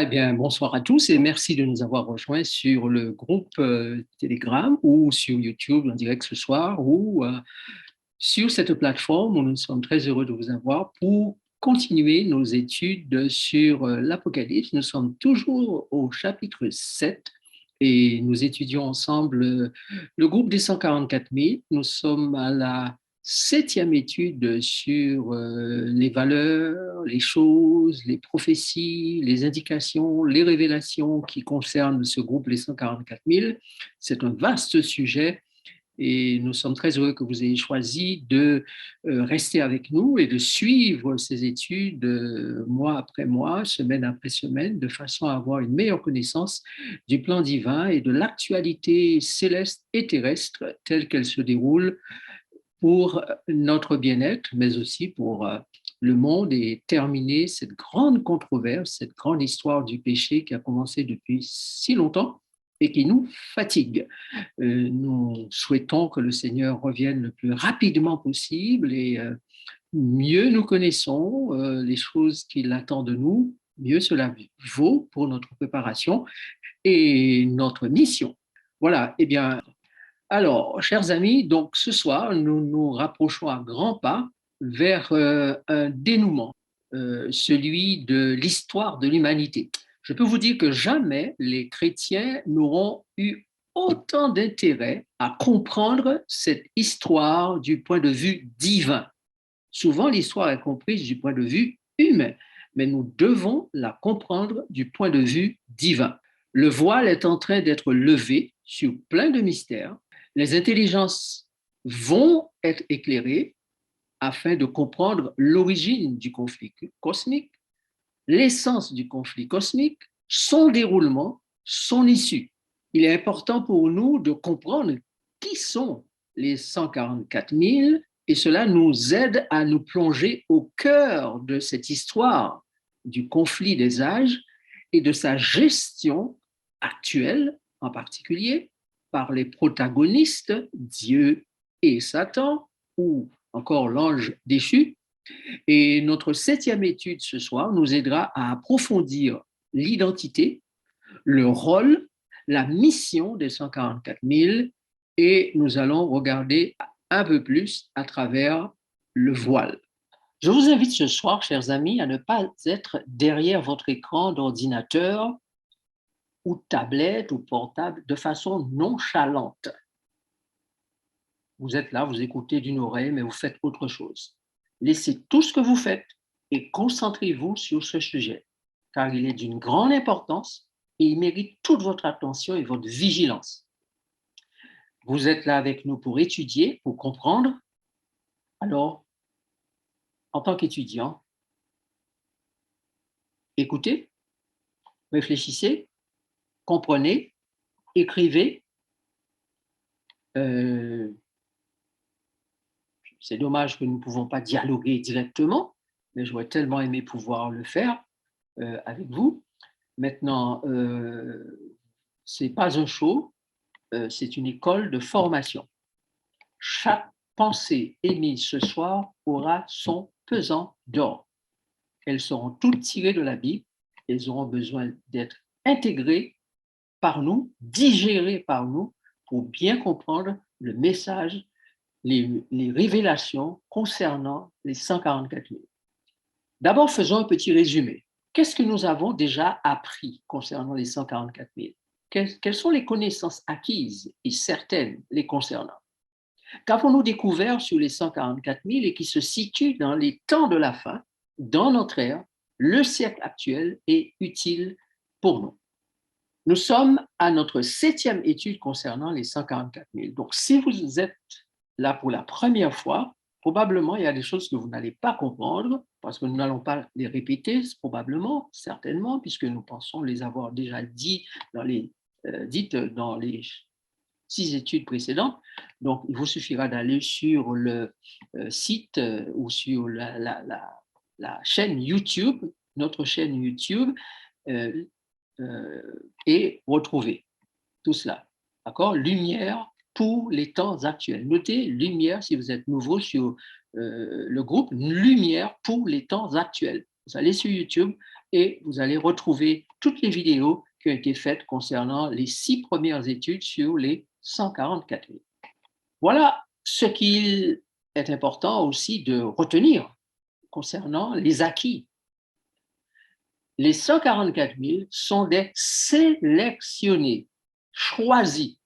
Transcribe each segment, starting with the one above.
Eh bien, bonsoir à tous et merci de nous avoir rejoints sur le groupe Telegram ou sur YouTube en direct ce soir ou sur cette plateforme où nous sommes très heureux de vous avoir pour continuer nos études sur l'Apocalypse. Nous sommes toujours au chapitre 7 et nous étudions ensemble le groupe des 144 000. Nous sommes à la septième étude sur les valeurs, les choses, les prophéties, les indications, les révélations qui concernent ce groupe, les 144 000. C'est un vaste sujet et nous sommes très heureux que vous ayez choisi de rester avec nous et de suivre ces études mois après mois, semaine après semaine, de façon à avoir une meilleure connaissance du plan divin et de l'actualité céleste et terrestre telle qu'elle se déroule pour notre bien-être, mais aussi pour le monde et terminer cette grande controverse, cette grande histoire du péché qui a commencé depuis si longtemps et qui nous fatigue. Nous souhaitons que le Seigneur revienne le plus rapidement possible et mieux nous connaissons les choses qu'il attend de nous, mieux cela vaut pour notre préparation et notre mission. Voilà, eh bien, alors, chers amis, donc ce soir, nous nous rapprochons à grands pas vers un dénouement, celui de l'histoire de l'humanité. Je peux vous dire que jamais les chrétiens n'auront eu autant d'intérêt à comprendre cette histoire du point de vue divin. Souvent, l'histoire est comprise du point de vue humain, mais nous devons la comprendre du point de vue divin. Le voile est en train d'être levé sur plein de mystères. Les intelligences vont être éclairées afin de comprendre l'origine du conflit cosmique, l'essence du conflit cosmique, son déroulement, son issue. Il est important pour nous de comprendre qui sont les 144 000 et cela nous aide à nous plonger au cœur de cette histoire du conflit des âges et de sa gestion actuelle en particulier par les protagonistes, Dieu et Satan, ou encore l'ange déchu. Et notre septième étude ce soir nous aidera à approfondir l'identité, le rôle, la mission des 144 000 et nous allons regarder un peu plus à travers le voile. Je vous invite ce soir, chers amis, à ne pas être derrière votre écran d'ordinateur ou tablette ou portable de façon nonchalante. Vous êtes là, vous écoutez d'une oreille, mais vous faites autre chose. Laissez tout ce que vous faites et concentrez-vous sur ce sujet, car il est d'une grande importance et il mérite toute votre attention et votre vigilance. Vous êtes là avec nous pour étudier, pour comprendre. Alors, en tant qu'étudiant, écoutez, réfléchissez, comprenez, écrivez. C'est dommage que nous ne pouvons pas dialoguer directement, mais j'aurais tellement aimé pouvoir le faire avec vous. Maintenant, ce n'est pas un show, c'est une école de formation. Chaque pensée émise ce soir aura son pesant d'or. Elles seront toutes tirées de la Bible, elles auront besoin d'être intégrées par nous, digérées par nous, pour bien comprendre le message, les révélations concernant les 144 000. D'abord, faisons un petit résumé. Qu'est-ce que nous avons déjà appris concernant les 144 000? Quelles sont les connaissances acquises et certaines les concernant? Qu'avons-nous découvert sur les 144 000 et qui se situent dans les temps de la fin, dans notre ère, le siècle actuel est utile pour nous? Nous sommes à notre septième étude concernant les 144 000. Donc, si vous êtes là pour la première fois, probablement il y a des choses que vous n'allez pas comprendre parce que nous n'allons pas les répéter, probablement, certainement, puisque nous pensons les avoir déjà dites dans les 6 études précédentes. Donc, il vous suffira d'aller sur le site ou sur la chaîne YouTube, notre chaîne YouTube, et retrouver tout cela. D'accord? Lumière pour les temps actuels. Notez lumière si vous êtes nouveau sur le groupe Lumière pour les temps actuels. Vous allez sur YouTube, et vous allez retrouver toutes les vidéos qui ont été faites concernant les 6 premières études sur les 144 000. Voilà ce qu'il est important aussi de retenir concernant les acquis. Les 144 000 sont des sélectionnés, choisis,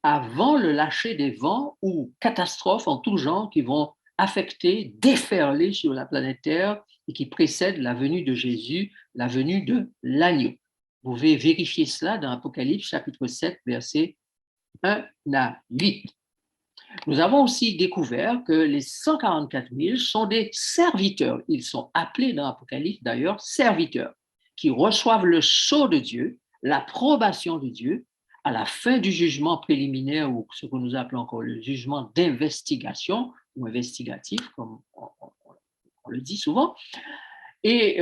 avant le lâcher des vents ou catastrophes en tout genre qui vont affecter, déferler sur la planète Terre et qui précèdent la venue de Jésus, la venue de l'agneau. Vous pouvez vérifier cela dans Apocalypse chapitre 7, versets 1 à 8. Nous avons aussi découvert que les 144 000 sont des serviteurs. Ils sont appelés dans l'Apocalypse d'ailleurs serviteurs, qui reçoivent le sceau de Dieu, l'approbation de Dieu, à la fin du jugement préliminaire, ou ce que nous appelons encore le jugement d'investigation, ou investigatif, comme on le dit souvent, et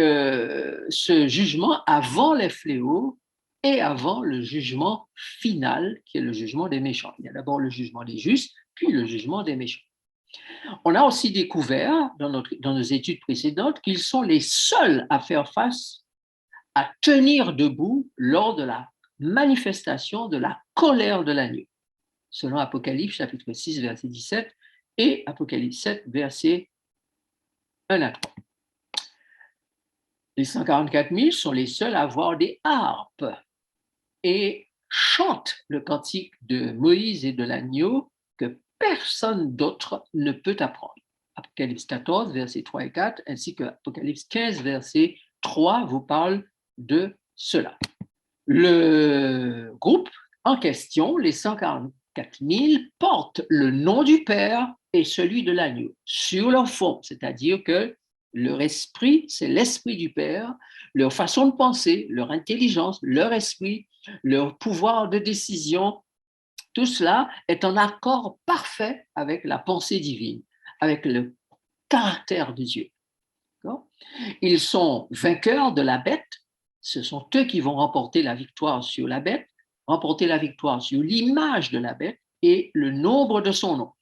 ce jugement avant les fléaux et avant le jugement final, qui est le jugement des méchants. Il y a d'abord le jugement des justes, puis le jugement des méchants. On a aussi découvert dans nos études précédentes qu'ils sont les seuls à faire face, à tenir debout lors de la manifestation de la colère de l'agneau, selon Apocalypse chapitre 6, verset 17 et Apocalypse 7, verset 1 à 3. Les 144 000 sont les seuls à avoir des harpes et chantent le cantique de Moïse et de l'agneau que personne d'autre ne peut apprendre. Apocalypse 14, versets 3 et 4, ainsi que Apocalypse 15, verset 3 vous parle de cela. Le groupe en question, les 144 000, porte le nom du Père et celui de l'agneau sur leur fond, c'est-à-dire que leur esprit, c'est l'esprit du Père, leur façon de penser, leur intelligence, leur esprit, leur pouvoir de décision, tout cela est en accord parfait avec la pensée divine, avec le caractère de Dieu. Ils sont vainqueurs de la bête, ce sont eux qui vont remporter la victoire sur la bête, remporter la victoire sur l'image de la bête et le nombre de son nom.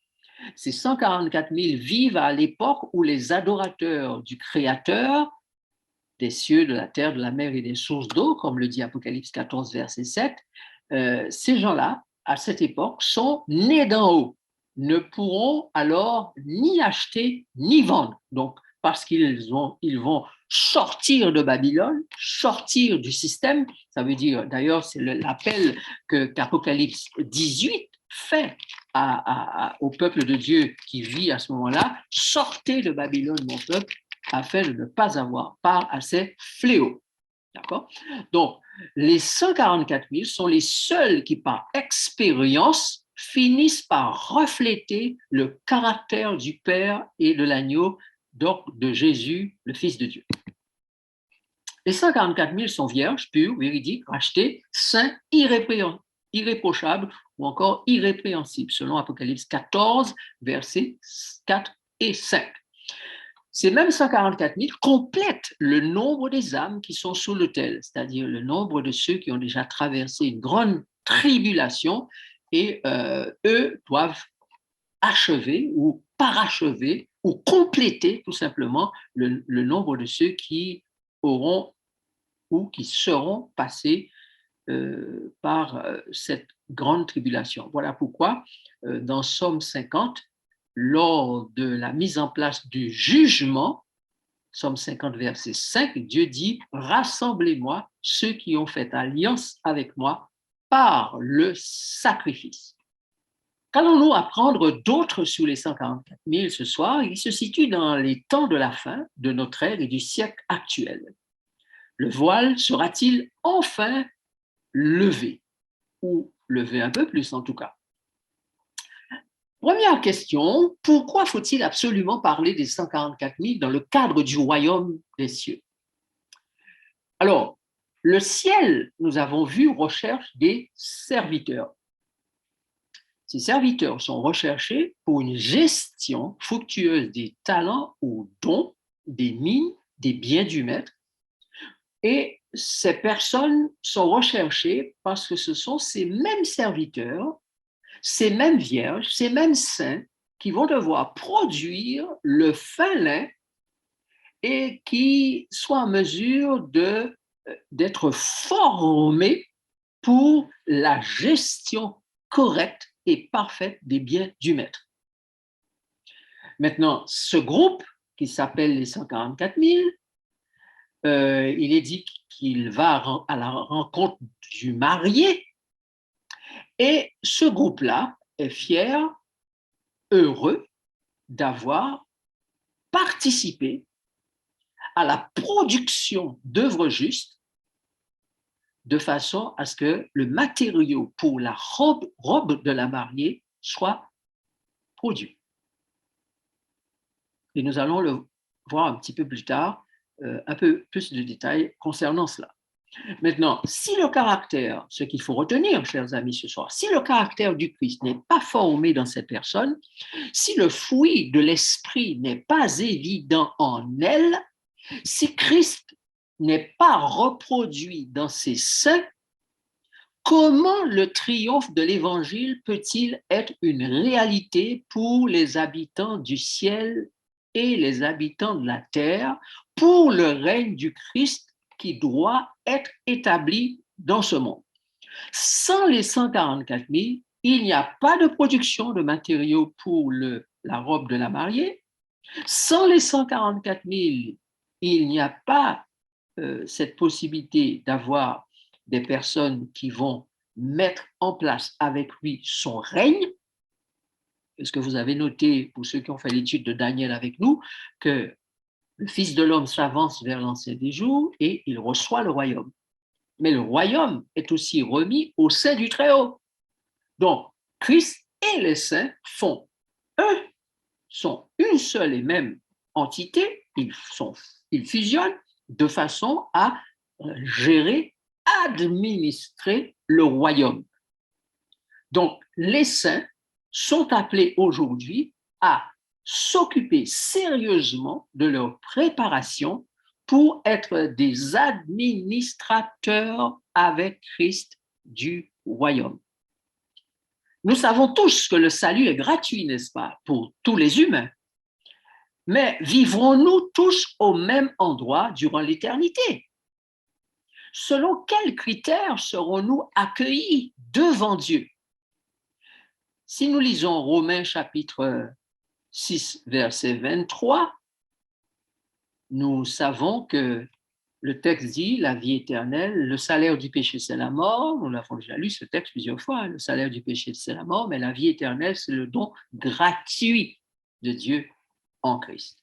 Ces 144 000 vivent à l'époque où les adorateurs du Créateur, des cieux, de la terre, de la mer et des sources d'eau, comme le dit Apocalypse 14, verset 7, ces gens-là, à cette époque, sont nés d'en haut, ne pourront alors ni acheter ni vendre. Donc, parce qu'ils vont sortir de Babylone, sortir du système, ça veut dire, d'ailleurs, c'est l'appel qu'Apocalypse 18 fait au peuple de Dieu qui vit à ce moment-là, sortez de Babylone, mon peuple, afin de ne pas avoir part à ces fléaux. D'accord? Donc, les 144 000 sont les seuls qui, par expérience, finissent par refléter le caractère du Père et de l'agneau, donc de Jésus, le Fils de Dieu. Les 144 000 sont vierges, pures, véridiques, rachetés, saints, irréprochables ou encore irrépréhensibles, selon Apocalypse 14, versets 4 et 5. Ces mêmes 144 000 complètent le nombre des âmes qui sont sous l'autel, c'est-à-dire le nombre de ceux qui ont déjà traversé une grande tribulation et eux doivent achever ou parachever ou compléter tout simplement le nombre de ceux qui auront ou qui seront passés par cette grande tribulation. Voilà pourquoi dans Somme 50, lors de la mise en place du jugement, Somme 50, verset 5, Dieu dit « Rassemblez-moi ceux qui ont fait alliance avec moi par le sacrifice ». Qu'allons-nous apprendre d'autres sur les 144 000 ce soir? Ils se situent dans les temps de la fin de notre ère et du siècle actuel. Le voile sera-t-il enfin levé, ou levé un peu plus en tout cas? Première question, pourquoi faut-il absolument parler des 144 000 dans le cadre du royaume des cieux? Alors, le ciel, nous avons vu, recherche des serviteurs. Ces serviteurs sont recherchés pour une gestion fructueuse des talents ou dons, des mines, des biens du maître. Et ces personnes sont recherchées parce que ce sont ces mêmes serviteurs, ces mêmes vierges, ces mêmes saints qui vont devoir produire le fin lin et qui soit en mesure d'être formé pour la gestion correcte et parfaite des biens du maître. Maintenant, ce groupe qui s'appelle les 144 000, il est dit qu'il va à la rencontre du marié et ce groupe-là est fier, heureux d'avoir participé à la production d'œuvres justes de façon à ce que le matériau pour la robe de la mariée soit produit. Et nous allons le voir un petit peu plus tard, un peu plus de détails concernant cela. Maintenant, si le caractère, ce qu'il faut retenir, chers amis, ce soir, si le caractère du Christ n'est pas formé dans cette personne, si le fruit de l'esprit n'est pas évident en elle, si Christ n'est pas reproduit dans ses saints, comment le triomphe de l'Évangile peut-il être une réalité pour les habitants du ciel et les habitants de la terre, pour le règne du Christ qui doit être établi dans ce monde? Sans les 144 000, il n'y a pas de production de matériaux pour la robe de la mariée. Sans les 144 000, il n'y a pas cette possibilité d'avoir des personnes qui vont mettre en place avec lui son règne. Est-ce que vous avez noté, pour ceux qui ont fait l'étude de Daniel avec nous, que le Fils de l'homme s'avance vers l'ancien des jours et il reçoit le royaume. Mais le royaume est aussi remis au sein du Très-Haut. Donc, Christ et les saints sont une seule et même entité, ils fusionnent de façon à gérer, administrer le royaume. Donc, les saints sont appelés aujourd'hui à s'occuper sérieusement de leur préparation pour être des administrateurs avec Christ du royaume. Nous savons tous que le salut est gratuit, n'est-ce pas, pour tous les humains. Mais vivrons-nous tous au même endroit durant l'éternité? Selon quels critères serons-nous accueillis devant Dieu? Si nous lisons Romains chapitre 6, verset 23, nous savons que le texte dit la vie éternelle, le salaire du péché, c'est la mort. Nous l'avons déjà lu ce texte plusieurs fois. Le salaire du péché, c'est la mort, mais la vie éternelle, c'est le don gratuit de Dieu en Christ.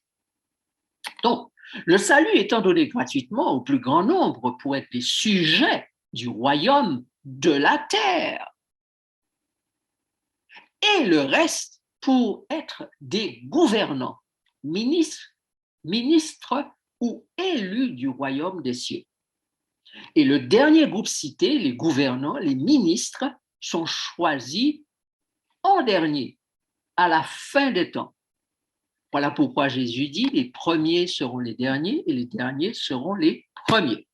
Donc, le salut étant donné gratuitement au plus grand nombre pour être des sujets du royaume de la terre, et le reste pour être des gouvernants, ministres ou élus du royaume des cieux. Et le dernier groupe cité, les gouvernants, les ministres, sont choisis en dernier, à la fin des temps. Voilà pourquoi Jésus dit, les premiers seront les derniers et les derniers seront les premiers.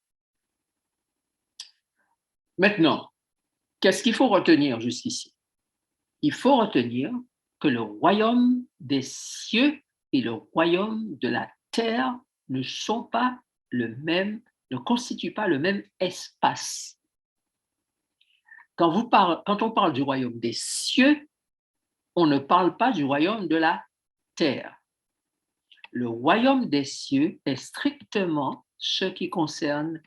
Maintenant, qu'est-ce qu'il faut retenir jusqu'ici? Il faut retenir que le royaume des cieux et le royaume de la terre ne sont pas le même, ne constituent pas le même espace. Quand on parle du royaume des cieux, on ne parle pas du royaume de la terre. Le royaume des cieux est strictement ce qui concerne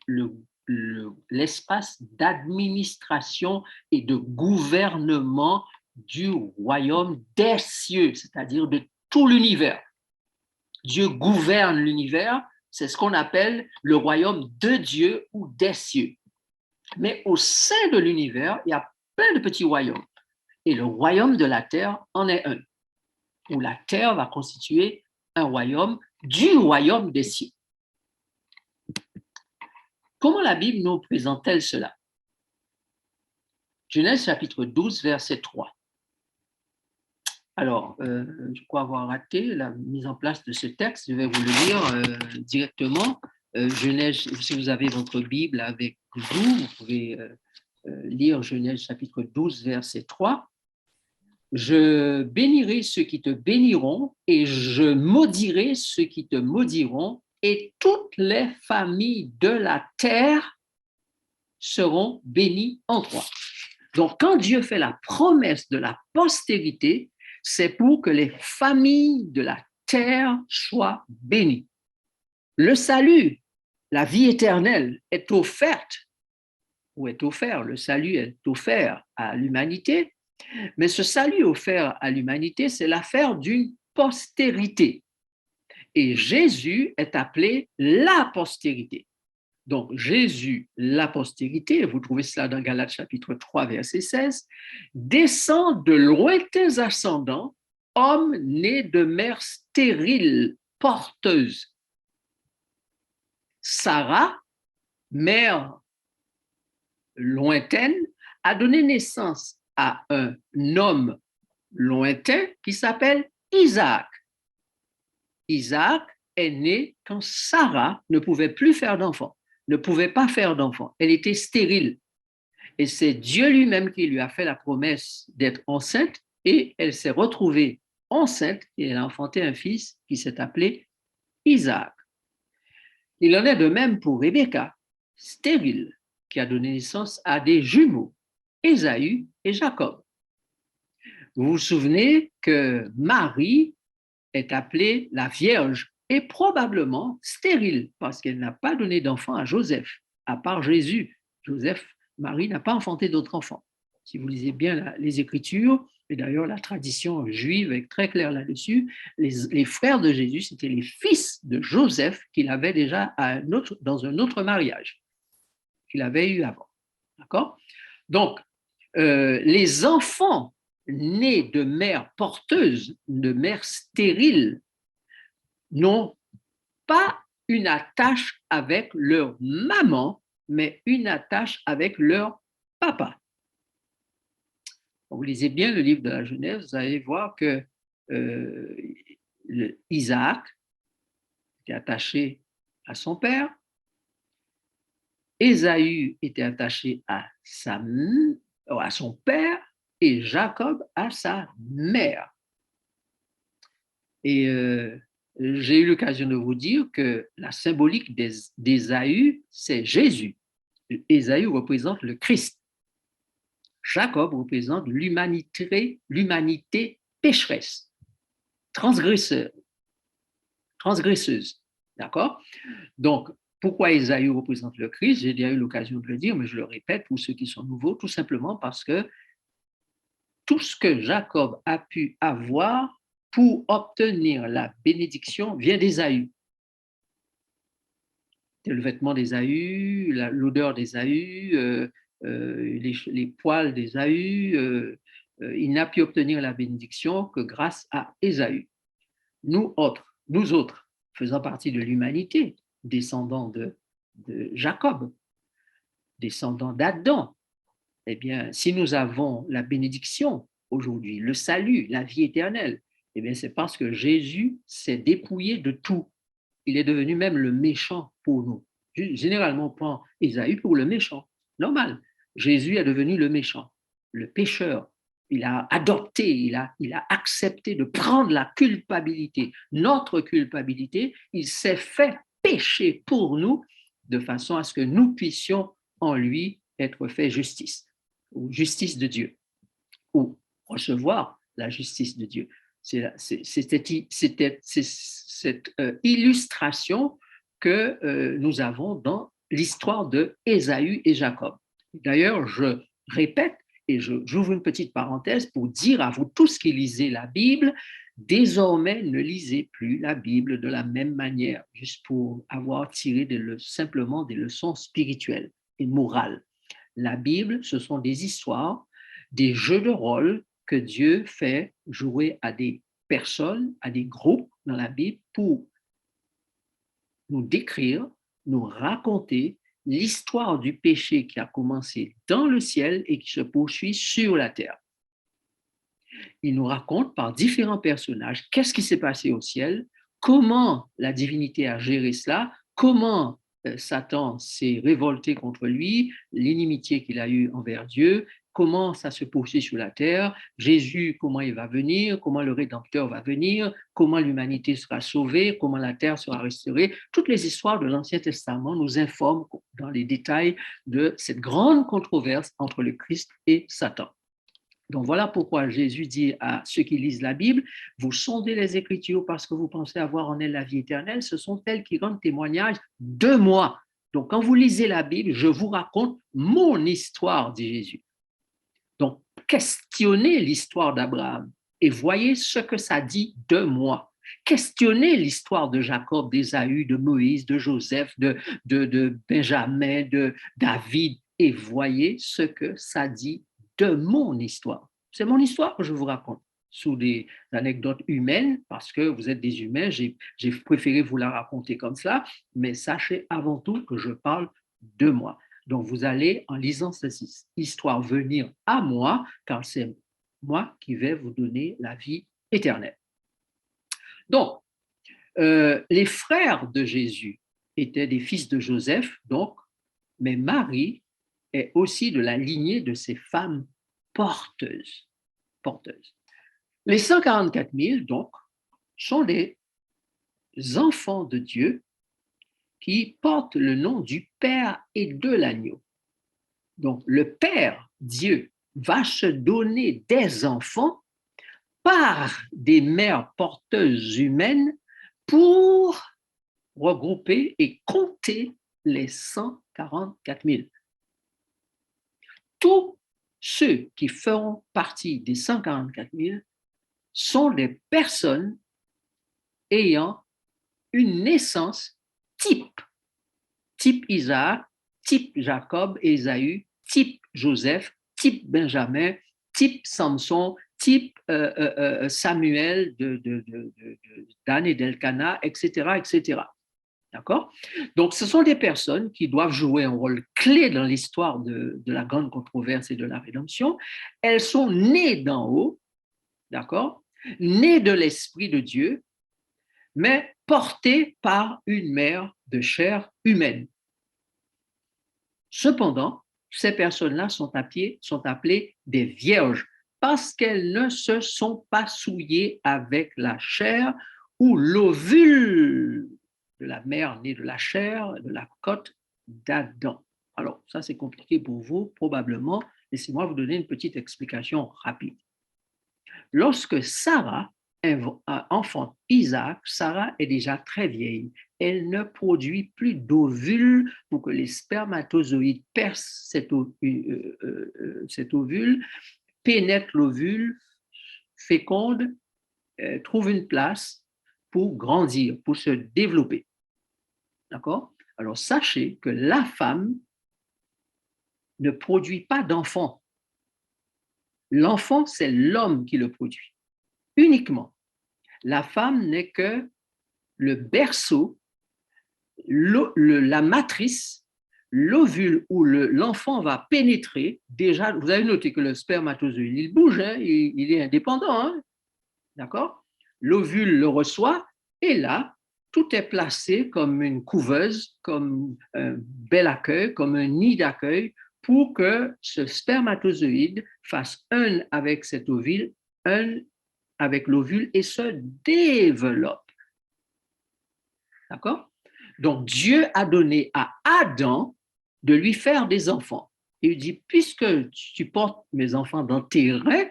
l'espace d'administration et de gouvernement du royaume des cieux, c'est-à-dire de tout l'univers. Dieu gouverne l'univers, c'est ce qu'on appelle le royaume de Dieu ou des cieux. Mais au sein de l'univers, il y a plein de petits royaumes. Et le royaume de la terre en est un, où la terre va constituer un royaume du royaume des cieux. Comment la Bible nous présente-t-elle cela? Genèse chapitre 12, verset 3. Alors, je crois avoir raté la mise en place de ce texte. Je vais vous le lire directement. Genèse, si vous avez votre Bible avec vous pouvez lire Genèse chapitre 12, verset 3. Je bénirai ceux qui te béniront et je maudirai ceux qui te maudiront, et toutes les familles de la terre seront bénies en toi. Donc, quand Dieu fait la promesse de la postérité, c'est pour que les familles de la terre soient bénies. Le salut, la vie éternelle est offerte, ou est offert, le salut est offert à l'humanité, mais ce salut offert à l'humanité, c'est l'affaire d'une postérité. Et Jésus est appelé la postérité. Donc, Jésus, la postérité, vous trouvez cela dans Galates chapitre 3, verset 16, descend de lointains ascendants, homme né de mère stérile, porteuse. Sarah, mère lointaine, a donné naissance à un homme lointain qui s'appelle Isaac. Isaac est né quand Sarah ne pouvait plus faire d'enfant, ne pouvait pas faire d'enfant. Elle était stérile. Et c'est Dieu lui-même qui lui a fait la promesse d'être enceinte et elle s'est retrouvée enceinte et elle a enfanté un fils qui s'est appelé Isaac. Il en est de même pour Rebecca, stérile, qui a donné naissance à des jumeaux, Ésaü et Jacob. Vous vous souvenez que Marie est appelée la Vierge et probablement stérile parce qu'elle n'a pas donné d'enfant à Joseph, à part Jésus. Marie n'a pas enfanté d'autres enfants. Si vous lisez bien les Écritures, et d'ailleurs la tradition juive est très claire là-dessus, les frères de Jésus, c'était les fils de Joseph qu'il avait déjà dans un autre mariage qu'il avait eu avant. D'accord? Donc, les enfants nés de mères porteuses, de mères stériles, n'ont pas une attache avec leur maman, mais une attache avec leur papa. Vous lisez bien le livre de la Genèse, vous allez voir que Isaac était attaché à son père, Ésaü était attaché à son père et Jacob à sa mère. Et j'ai eu l'occasion de vous dire que la symbolique d'Ésaü, c'est Jésus. Ésaü représente le Christ. Jacob représente l'humanité pécheresse, transgresseuse. D'accord? Donc, pourquoi Ésaü représente le Christ? J'ai déjà eu l'occasion de le dire, mais je le répète pour ceux qui sont nouveaux, tout simplement parce que tout ce que Jacob a pu avoir pour obtenir la bénédiction vient d'Ésaü. Le vêtement d'Ésaü, l'odeur d'Ésaü, les poils d'Ésaü, il n'a pu obtenir la bénédiction que grâce à Ésaü. Nous autres, faisant partie de l'humanité, descendants de Jacob, descendants d'Adam, eh bien, si nous avons la bénédiction aujourd'hui, le salut, la vie éternelle, eh bien, c'est parce que Jésus s'est dépouillé de tout. Il est devenu même le méchant pour nous. Généralement, on prend Ésaü pour le méchant. Normal. Jésus est devenu le méchant, le pécheur. Il a adopté, il a accepté de prendre la culpabilité, notre culpabilité. Il s'est fait pécher pour nous de façon à ce que nous puissions en lui être fait justice, ou justice de Dieu, ou recevoir la justice de Dieu. C'est cette illustration que nous avons dans l'histoire de Ésaü et Jacob. D'ailleurs, je répète et j'ouvre une petite parenthèse pour dire à vous tous qui lisez la Bible, désormais ne lisez plus la Bible de la même manière, juste pour avoir tiré simplement des leçons spirituelles et morales. La Bible, ce sont des histoires, des jeux de rôle que Dieu fait jouer à des personnes, à des groupes dans la Bible pour nous décrire, nous raconter l'histoire du péché qui a commencé dans le ciel et qui se poursuit sur la terre. Il nous raconte par différents personnages qu'est-ce qui s'est passé au ciel, comment la divinité a géré cela, comment Satan s'est révolté contre lui, l'inimitié qu'il a eue envers Dieu, comment ça se poursuit sur la terre, Jésus, comment il va venir, comment le Rédempteur va venir, comment l'humanité sera sauvée, comment la terre sera restaurée. Toutes les histoires de l'Ancien Testament nous informent dans les détails de cette grande controverse entre le Christ et Satan. Donc voilà pourquoi Jésus dit à ceux qui lisent la Bible, vous sondez les Écritures parce que vous pensez avoir en elles la vie éternelle, ce sont elles qui rendent témoignage de moi. Donc quand vous lisez la Bible, je vous raconte mon histoire, dit Jésus. Donc questionnez l'histoire d'Abraham et voyez ce que ça dit de moi. Questionnez l'histoire de Jacob, d'Ésaü, de Moïse, de Joseph, de Benjamin, de David, et voyez ce que ça dit de mon histoire. C'est mon histoire que je vous raconte sous des anecdotes humaines, parce que vous êtes des humains, j'ai préféré vous la raconter comme ça, mais sachez avant tout que je parle de moi. Donc, vous allez, en lisant cette histoire, venir à moi, car c'est moi qui vais vous donner la vie éternelle. Donc, les frères de Jésus étaient des fils de Joseph, donc, mais Marie est aussi de la lignée de ces femmes porteuses. Les 144 000, donc, sont des enfants de Dieu qui portent le nom du Père et de l'agneau. Donc, le Père, Dieu, va se donner des enfants par des mères porteuses humaines pour regrouper et compter les 144 000. Tous ceux qui feront partie des 144 000 sont des personnes ayant une naissance type Isaac, type Jacob, Ésaü, type Joseph, type Benjamin, type Samson, type Samuel d'Anne et d'Elkana, etc., etc. D'accord? Donc, ce sont des personnes qui doivent jouer un rôle clé dans l'histoire de la grande controverse et de la rédemption. Elles sont nées d'en haut, d'accord? Nées de l'Esprit de Dieu, mais portées par une mère de chair humaine. Cependant, ces personnes-là sont appelées des vierges parce qu'elles ne se sont pas souillées avec la chair ou l'ovule de la mère née de la chair, de la côte d'Adam. Alors, ça c'est compliqué pour vous, probablement. Laissez-moi vous donner une petite explication rapide. Lorsque Sarah enfante Isaac, Sarah est déjà très vieille. Elle ne produit plus d'ovule pour que les spermatozoïdes percent cet ovule, pénètrent l'ovule, féconde, trouve une place pour grandir, pour se développer. D'accord? Alors, sachez que la femme ne produit pas d'enfant. L'enfant, c'est l'homme qui le produit. Uniquement. La femme n'est que le berceau, la matrice, l'ovule où l'enfant va pénétrer. Déjà, vous avez noté que le spermatozoïde, il bouge, hein, il est indépendant. Hein, d'accord? L'ovule le reçoit et là, tout est placé comme une couveuse, comme un bel accueil, comme un nid d'accueil pour que ce spermatozoïde fasse un avec cet ovule, un avec l'ovule et se développe. D'accord? Donc, Dieu a donné à Adam de lui faire des enfants. Il dit, puisque tu portes mes enfants dans tes reins,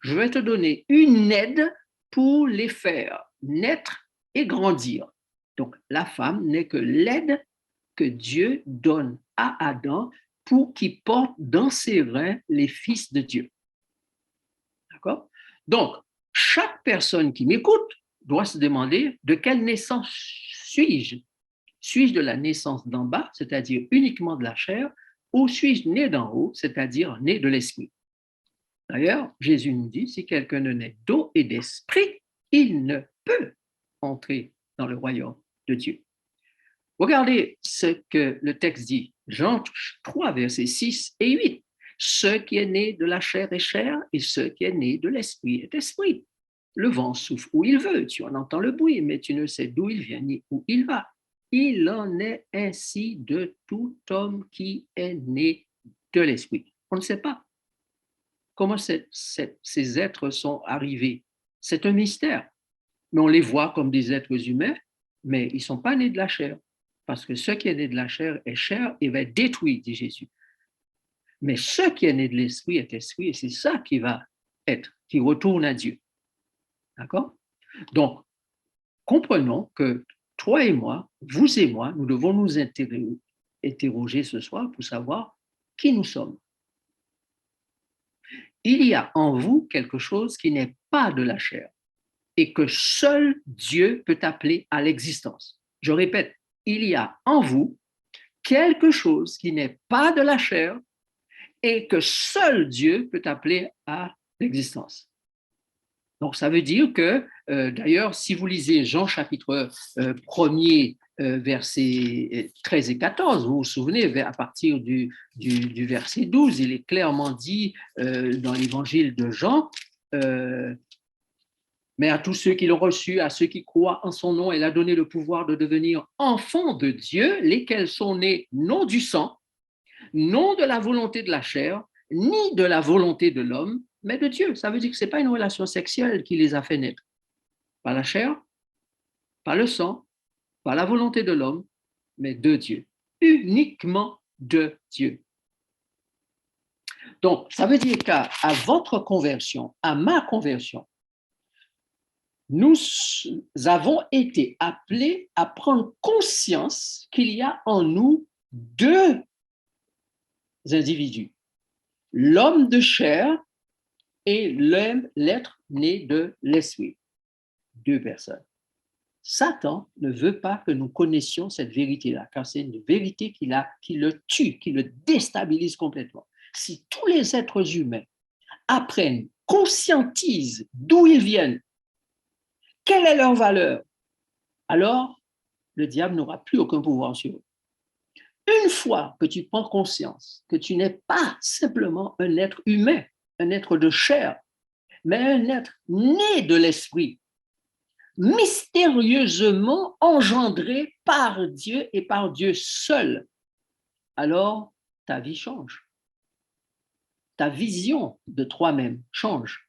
je vais te donner une aide pour les faire naître et grandir. Donc, la femme n'est que l'aide que Dieu donne à Adam pour qu'il porte dans ses reins les fils de Dieu. D'accord? Donc, chaque personne qui m'écoute doit se demander de quelle naissance suis-je? Suis-je de la naissance d'en bas, c'est-à-dire uniquement de la chair, ou suis-je né d'en haut, c'est-à-dire né de l'esprit? D'ailleurs, Jésus nous dit, si quelqu'un ne naît d'eau et d'esprit, il ne peut entrer dans le royaume de Dieu. Regardez ce que le texte dit, Jean 3, versets 6 et 8. Ce qui est né de la chair est chair, et ce qui est né de l'esprit est esprit. Le vent souffle où il veut, tu en entends le bruit, mais tu ne sais d'où il vient ni où il va. Il en est ainsi de tout homme qui est né de l'esprit. On ne sait pas. comment ces êtres sont arrivés. C'est un mystère. Mais on les voit comme des êtres humains, mais ils ne sont pas nés de la chair. Parce que ce qui est né de la chair est chair et va être détruit, dit Jésus. Mais ce qui est né de l'esprit est esprit, et c'est ça qui va être, qui retourne à Dieu. D'accord? Donc, comprenons que toi et moi, vous et moi, nous devons nous interroger ce soir pour savoir qui nous sommes. Il y a en vous quelque chose qui n'est pas de la chair et que seul Dieu peut appeler à l'existence. Je répète, il y a en vous quelque chose qui n'est pas de la chair et que seul Dieu peut appeler à l'existence. Donc, ça veut dire que, d'ailleurs, si vous lisez Jean chapitre 1er, versets 13 et 14, vous vous souvenez, à partir du verset 12, il est clairement dit dans l'évangile de Jean, mais à tous ceux qui l'ont reçu, à ceux qui croient en son nom, il a donné le pouvoir de devenir enfants de Dieu, lesquels sont nés non du sang, non de la volonté de la chair, ni de la volonté de l'homme, mais de Dieu. Ça veut dire que ce n'est pas une relation sexuelle qui les a fait naître. Pas la chair, pas le sang, pas la volonté de l'homme, mais de Dieu. Uniquement de Dieu. Donc, ça veut dire qu'à votre conversion, à ma conversion, nous avons été appelés à prendre conscience qu'il y a en nous deux individus, l'homme de chair et l'être né de l'esprit. Deux personnes. Satan ne veut pas que nous connaissions cette vérité-là, car c'est une vérité qui le tue, qui le déstabilise complètement. Si tous les êtres humains apprennent, conscientisent d'où ils viennent, quelle est leur valeur, alors le diable n'aura plus aucun pouvoir sur eux. Une fois que tu prends conscience que tu n'es pas simplement un être humain, un être de chair, mais un être né de l'esprit, mystérieusement engendré par Dieu et par Dieu seul, alors ta vie change. Ta vision de toi-même change.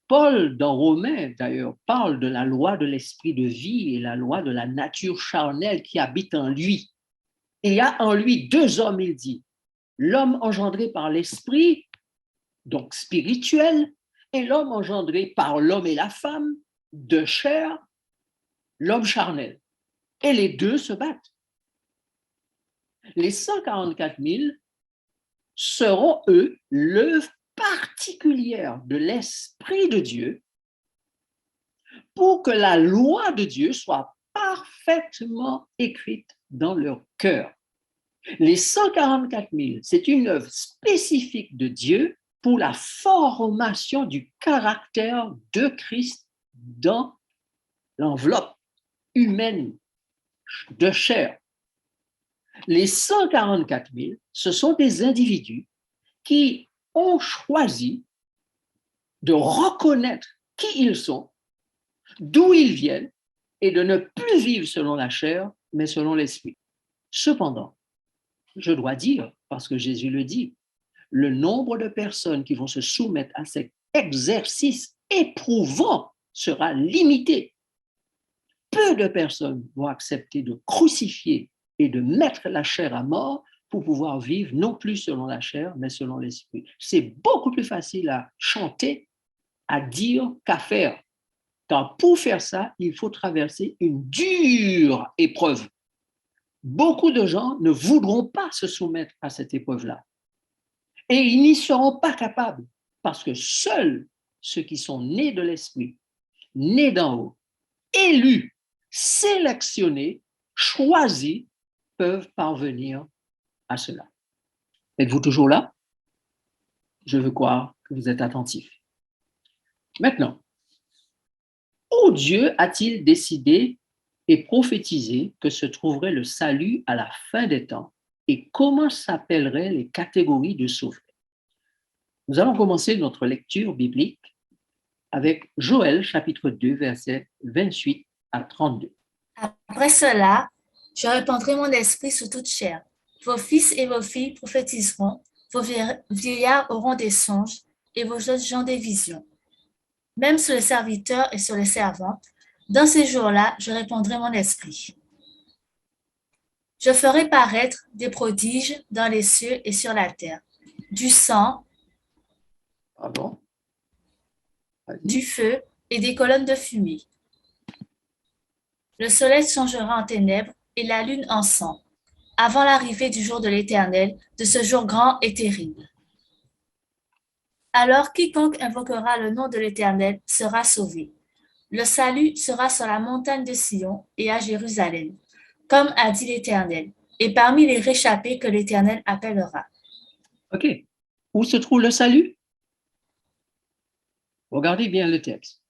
Paul, dans Romains, d'ailleurs, parle de la loi de l'esprit de vie et la loi de la nature charnelle qui habite en lui. Et il y a en lui deux hommes, il dit, l'homme engendré par l'esprit, donc spirituel, et l'homme engendré par l'homme et la femme, de chair, l'homme charnel. Et les deux se battent. Les 144 000 seront, eux, l'œuvre particulière de l'Esprit de Dieu pour que la loi de Dieu soit parfaitement écrite dans leur cœur. Les 144 000, c'est une œuvre spécifique de Dieu pour la formation du caractère de Christ dans l'enveloppe humaine de chair. Les 144 000, ce sont des individus qui ont choisi de reconnaître qui ils sont, d'où ils viennent, et de ne plus vivre selon la chair, mais selon l'esprit. Cependant, je dois dire, parce que Jésus le dit, le nombre de personnes qui vont se soumettre à cet exercice éprouvant sera limité. Peu de personnes vont accepter de crucifier et de mettre la chair à mort pour pouvoir vivre non plus selon la chair, mais selon l'esprit. C'est beaucoup plus facile à chanter, à dire qu'à faire. Car pour faire ça, il faut traverser une dure épreuve. Beaucoup de gens ne voudront pas se soumettre à cette épreuve-là. Et ils n'y seront pas capables, parce que seuls ceux qui sont nés de l'esprit, nés d'en haut, élus, sélectionnés, choisis, peuvent parvenir à cela. Êtes-vous toujours là? Je veux croire que vous êtes attentifs. Maintenant, où Dieu a-t-il décidé et prophétisé que se trouverait le salut à la fin des temps et comment s'appelleraient les catégories de sauvés? Nous allons commencer notre lecture biblique avec Joël chapitre 2, versets 28 à 32. Après cela, je répandrai mon esprit sur toute chair. Vos fils et vos filles prophétiseront, vos vieillards auront des songes et vos jeunes gens des visions. Même sur les serviteurs et sur les servantes, dans ces jours-là, je répandrai mon esprit. Je ferai paraître des prodiges dans les cieux et sur la terre, du sang, Pardon. du feu et des colonnes de fumée. Le soleil changera en ténèbres et la lune en sang, avant l'arrivée du jour de l'Éternel, de ce jour grand et terrible. Alors quiconque invoquera le nom de l'Éternel sera sauvé. Le salut sera sur la montagne de Sion et à Jérusalem, comme a dit l'Éternel, et parmi les réchappés que l'Éternel appellera. OK. Où se trouve le salut? Regardez bien le texte.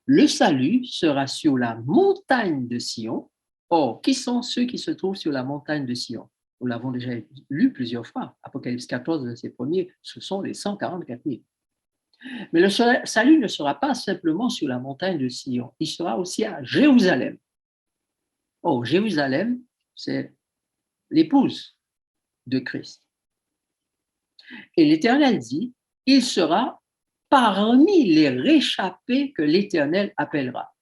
Le salut sera sur la montagne de Sion. Or, qui sont ceux qui se trouvent sur la montagne de Sion? Nous l'avons déjà lu plusieurs fois. Apocalypse 14, verset 1er, ce sont les 144 000. Mais le salut ne sera pas simplement sur la montagne de Sion, il sera aussi à Jérusalem. Oh, Jérusalem, c'est l'épouse de Christ. Et l'Éternel dit, il sera parmi les réchappés que l'Éternel appellera.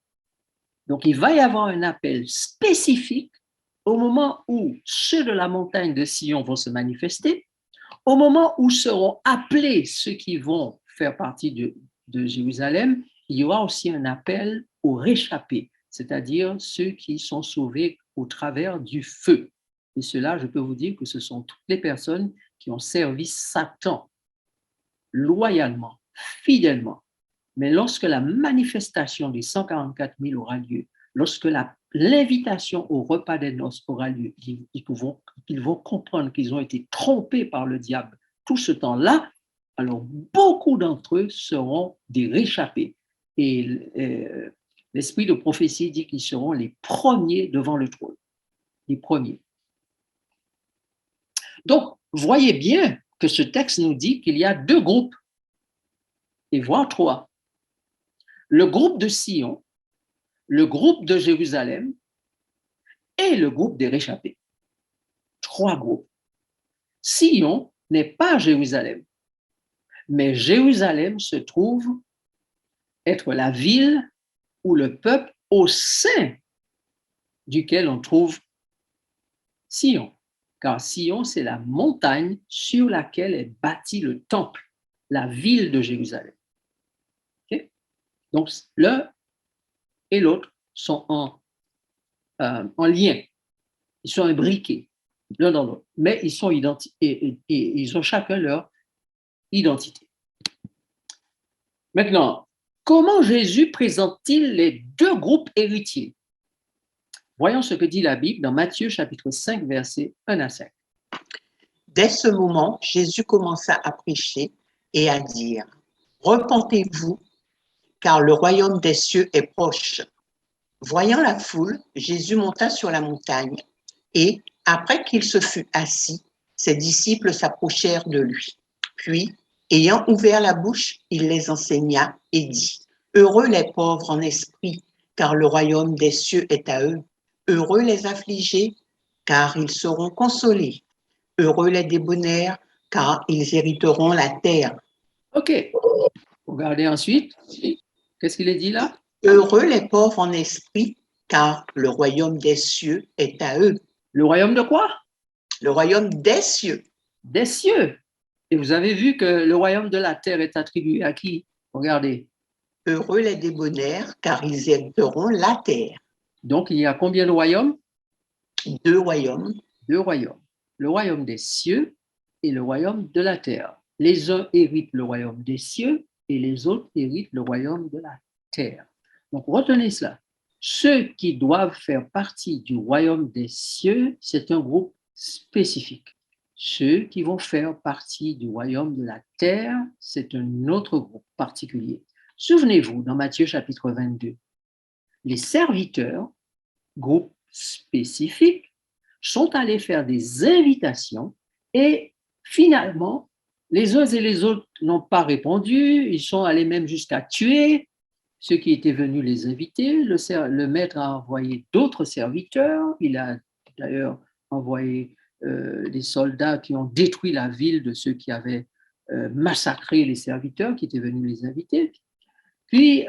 Donc, il va y avoir un appel spécifique au moment où ceux de la montagne de Sion vont se manifester, au moment où seront appelés ceux qui vont faire partie de Jérusalem, il y aura aussi un appel aux réchappés, c'est-à-dire ceux qui sont sauvés au travers du feu. Et cela, je peux vous dire que ce sont toutes les personnes qui ont servi Satan loyalement, fidèlement. Mais lorsque la manifestation des 144 000 aura lieu, lorsque l'invitation au repas des noces aura lieu, ils vont comprendre qu'ils ont été trompés par le diable tout ce temps-là, alors beaucoup d'entre eux seront des réchappés. Et l'esprit de prophétie dit qu'ils seront les premiers devant le trône. Les premiers. Donc, voyez bien que ce texte nous dit qu'il y a deux groupes, et voire trois. Le groupe de Sion, le groupe de Jérusalem et le groupe des réchappés. Trois groupes. Sion n'est pas Jérusalem, mais Jérusalem se trouve être la ville ou le peuple au sein duquel on trouve Sion. Car Sion, c'est la montagne sur laquelle est bâti le temple, la ville de Jérusalem. Okay? Donc, l'un et l'autre sont en lien, ils sont imbriqués l'un dans l'autre, mais ils sont identiques et ils ont chacun leur identité. Maintenant, comment Jésus présente-t-il les deux groupes héritiers? Voyons ce que dit la Bible dans Matthieu chapitre 5, versets 1 à 5. Dès ce moment, Jésus commença à prêcher et à dire « Repentez-vous, car le royaume des cieux est proche. » Voyant la foule, Jésus monta sur la montagne et, après qu'il se fut assis, ses disciples s'approchèrent de lui. Puis, ayant ouvert la bouche, il les enseigna et dit « Heureux les pauvres en esprit, car le royaume des cieux est à eux. Heureux les affligés, car ils seront consolés. Heureux les débonnaires, car ils hériteront la terre. » OK. Regardez ensuite. Qu'est-ce qu'il est dit là? Heureux les pauvres en esprit, car le royaume des cieux est à eux. Le royaume de quoi? Le royaume des cieux. Des cieux. Et vous avez vu que le royaume de la terre est attribué à qui? Regardez. Heureux les débonnaires, car ils hériteront la terre. Donc, il y a combien de royaumes? Deux royaumes. Deux royaumes. Le royaume des cieux et le royaume de la terre. Les uns héritent le royaume des cieux et les autres héritent le royaume de la terre. Donc, retenez cela. Ceux qui doivent faire partie du royaume des cieux, c'est un groupe spécifique. Ceux qui vont faire partie du royaume de la terre, c'est un autre groupe particulier. Souvenez-vous, dans Matthieu chapitre 22, les serviteurs, groupe spécifique, sont allés faire des invitations et finalement, les uns et les autres n'ont pas répondu, ils sont allés même jusqu'à tuer ceux qui étaient venus les inviter. Le maître a envoyé d'autres serviteurs, il a d'ailleurs envoyé les soldats qui ont détruit la ville de ceux qui avaient massacré les serviteurs qui étaient venus les inviter. Puis,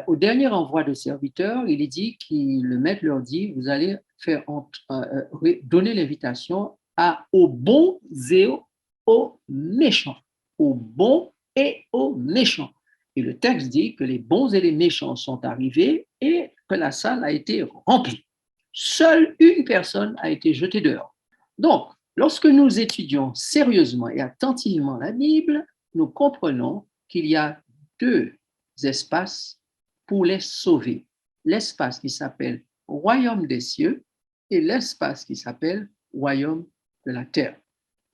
au dernier envoi de serviteurs, il est dit que le maître leur dit, vous allez donner l'invitation aux bons et aux méchants. Aux bons et aux méchants. Et le texte dit que les bons et les méchants sont arrivés et que la salle a été remplie. Seule une personne a été jetée dehors. Donc, lorsque nous étudions sérieusement et attentivement la Bible, nous comprenons qu'il y a deux espaces pour les sauver. L'espace qui s'appelle royaume des cieux et l'espace qui s'appelle royaume de la terre.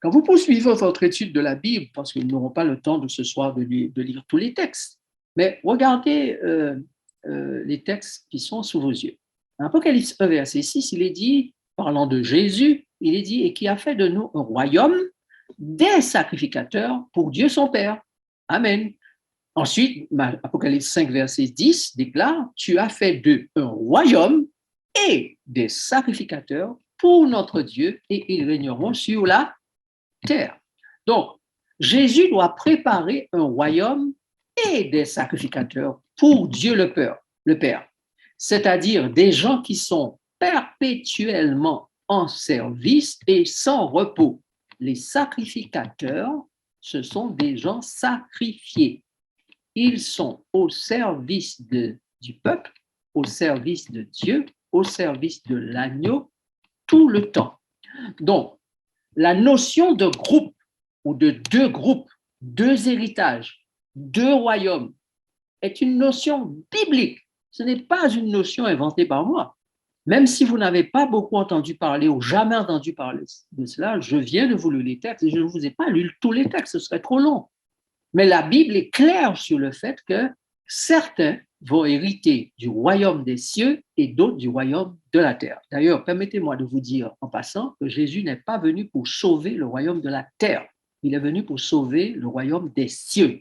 Quand vous poursuivez votre étude de la Bible, parce que nous n'aurons pas le temps de ce soir de lire tous les textes, mais regardez les textes qui sont sous vos yeux. Dans Apocalypse 1, verset 6, il est dit, parlant de Jésus, il est dit, et qui a fait de nous un royaume des sacrificateurs pour Dieu son Père. Amen. Ensuite, Apocalypse 5, verset 10 déclare, tu as fait d'eux un royaume et des sacrificateurs pour notre Dieu et ils régneront sur la terre. Donc, Jésus doit préparer un royaume et des sacrificateurs pour Dieu le Père, c'est-à-dire des gens qui sont perpétuellement en service et sans repos. Les sacrificateurs, ce sont des gens sacrifiés. Ils sont au service du peuple, au service de Dieu, au service de l'agneau, tout le temps. Donc, la notion de groupe ou de deux groupes, deux héritages, deux royaumes est une notion biblique. Ce n'est pas une notion inventée par moi. Même si vous n'avez pas beaucoup entendu parler ou jamais entendu parler de cela, je viens de vous lire les textes et je ne vous ai pas lu tous les textes, ce serait trop long. Mais la Bible est claire sur le fait que certains vont hériter du royaume des cieux et d'autres du royaume de la terre. D'ailleurs, permettez-moi de vous dire en passant que Jésus n'est pas venu pour sauver le royaume de la terre. Il est venu pour sauver le royaume des cieux.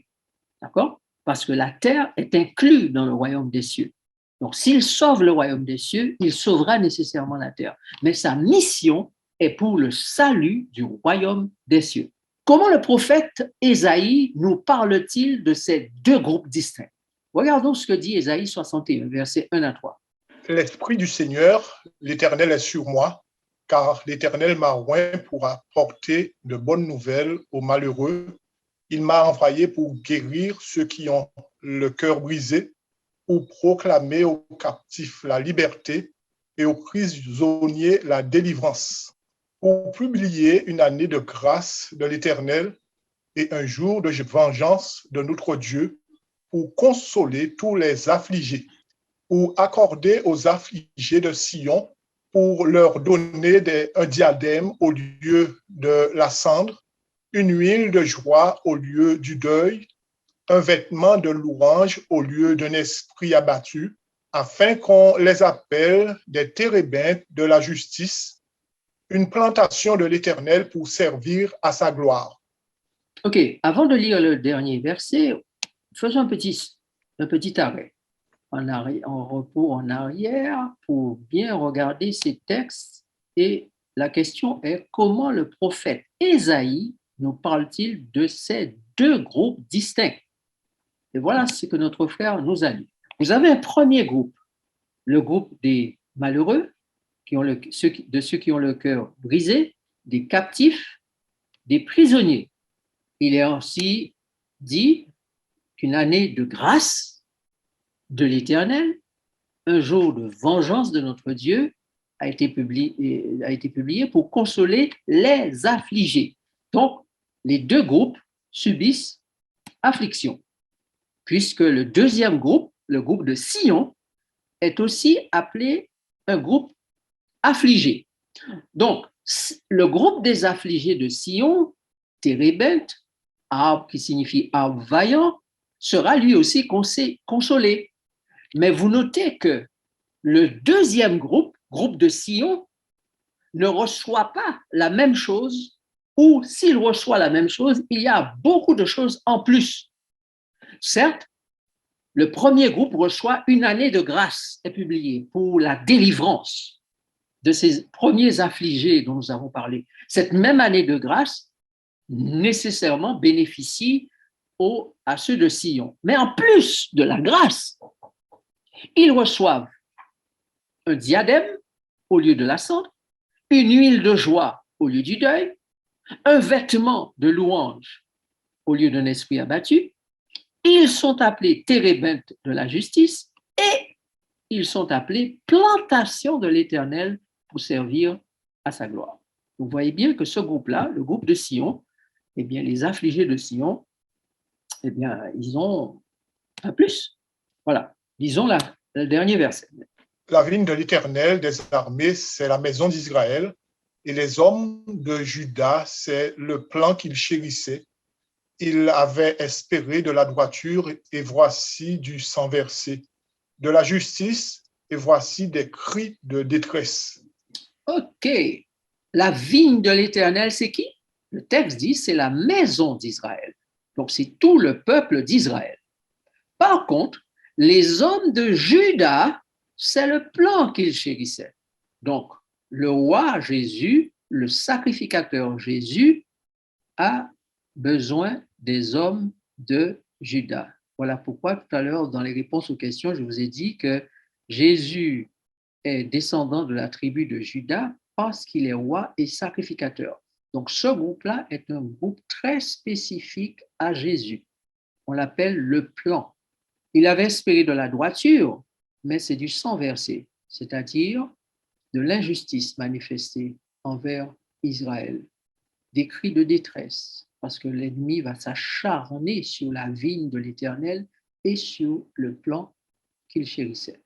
D'accord? Parce que la terre est inclue dans le royaume des cieux. Donc, s'il sauve le royaume des cieux, il sauvera nécessairement la terre. Mais sa mission est pour le salut du royaume des cieux. Comment le prophète Ésaïe nous parle-t-il de ces deux groupes distincts? Regardons ce que dit Ésaïe 61, versets 1 à 3. L'Esprit du Seigneur, l'Éternel est sur moi, car l'Éternel m'a oint pour apporter de bonnes nouvelles aux malheureux. Il m'a envoyé pour guérir ceux qui ont le cœur brisé, pour proclamer aux captifs la liberté et aux prisonniers la délivrance, pour publier une année de grâce de l'Éternel et un jour de vengeance de notre Dieu, pour consoler tous les affligés, pour accorder aux affligés de Sion, pour leur donner un diadème au lieu de la cendre, une huile de joie au lieu du deuil, un vêtement de louange au lieu d'un esprit abattu, afin qu'on les appelle des térébintes de la justice, une plantation de l'Éternel pour servir à sa gloire. OK, avant de lire le dernier verset, faisons un petit arrêt, en repos en arrière pour bien regarder ces textes. Et la question est, comment le prophète Ésaïe nous parle-t-il de ces deux groupes distincts? Et voilà ce que notre frère nous a dit. Vous avez un premier groupe, le groupe des malheureux, de ceux qui ont le cœur brisé, des captifs, des prisonniers. Il est ainsi dit qu'une année de grâce de l'Éternel, un jour de vengeance de notre Dieu a été publié pour consoler les affligés. Donc, les deux groupes subissent affliction, puisque le deuxième groupe, le groupe de Sion, est aussi appelé un groupe affligé. Donc, le groupe des affligés de Sion, térébintes, arbre qui signifie arbre vaillant, sera lui aussi consolé. Mais vous notez que le deuxième groupe, groupe de Sion, ne reçoit pas la même chose, ou s'il reçoit la même chose, il y a beaucoup de choses en plus. Certes, le premier groupe reçoit une année de grâce, est publié, pour la délivrance. de ces premiers affligés dont nous avons parlé, cette même année de grâce nécessairement bénéficie à ceux de Sion. Mais en plus de la grâce, ils reçoivent un diadème au lieu de la cendre, une huile de joie au lieu du deuil, un vêtement de louange au lieu d'un esprit abattu. Ils sont appelés térébintes de la justice et ils sont appelés plantation de l'Éternel pour servir à sa gloire. Vous voyez bien que ce groupe-là, le groupe de Sion, eh bien, les affligés de Sion, eh bien, ils ont un plus. Voilà, lisons le dernier verset. La vigne de l'Éternel des armées, c'est la maison d'Israël, et les hommes de Juda, c'est le plan qu'il chérissait. Il avait espéré de la droiture, et voici du sang versé, de la justice, et voici des cris de détresse. OK. La vigne de l'Éternel, c'est qui? Le texte dit, c'est la maison d'Israël. Donc, c'est tout le peuple d'Israël. Par contre, les hommes de Juda, c'est le plan qu'ils chérissaient. Donc, le roi Jésus, le sacrificateur Jésus, a besoin des hommes de Juda. Voilà pourquoi tout à l'heure, dans les réponses aux questions, je vous ai dit que Jésus est descendant de la tribu de Juda parce qu'il est roi et sacrificateur. Donc, ce groupe-là est un groupe très spécifique à Jésus. On l'appelle le plan. Il avait espéré de la droiture, mais c'est du sang versé, c'est-à-dire de l'injustice manifestée envers Israël, des cris de détresse, parce que l'ennemi va s'acharner sur la vigne de l'Éternel et sur le plan qu'il chérissait.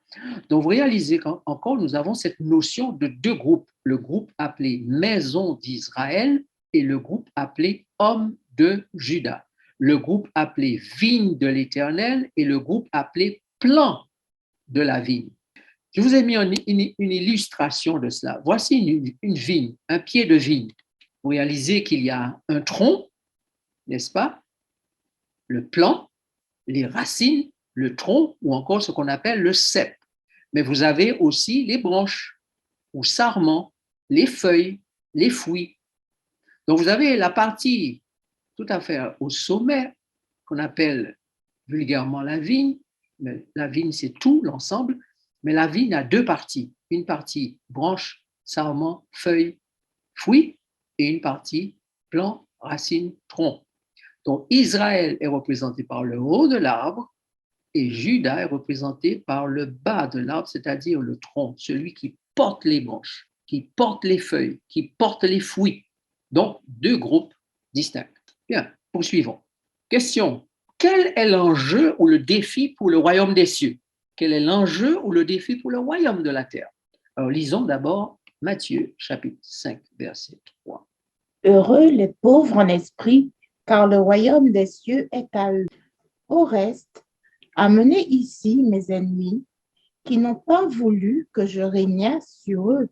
Donc, vous réalisez qu'encore, nous avons cette notion de deux groupes, le groupe appelé Maison d'Israël et le groupe appelé Homme de Juda, le groupe appelé Vigne de l'Éternel et le groupe appelé Plan de la vigne. Je vous ai mis une illustration de cela. Voici une vigne, un pied de vigne. Vous réalisez qu'il y a un tronc, n'est-ce pas? Le plan, les racines, le tronc ou encore ce qu'on appelle le cep. Mais vous avez aussi les branches ou sarments, les feuilles, les fruits. Donc vous avez la partie tout à fait au sommet qu'on appelle vulgairement la vigne. Mais la vigne, c'est tout, l'ensemble. Mais la vigne a deux parties. Une partie branche, sarment, feuilles, fruits et une partie plan, racines, tronc. Donc Israël est représenté par le haut de l'arbre et Juda est représenté par le bas de l'arbre, c'est-à-dire le tronc, celui qui porte les branches, qui porte les feuilles, qui porte les fruits. Donc, deux groupes distincts. Bien, poursuivons. Question. Quel est l'enjeu ou le défi pour le royaume des cieux? Quel est l'enjeu ou le défi pour le royaume de la terre? Alors, lisons d'abord Matthieu, chapitre 5, verset 3. Heureux les pauvres en esprit, car le royaume des cieux est à eux. Au reste, amenez ici mes ennemis, qui n'ont pas voulu que je régnasse sur eux,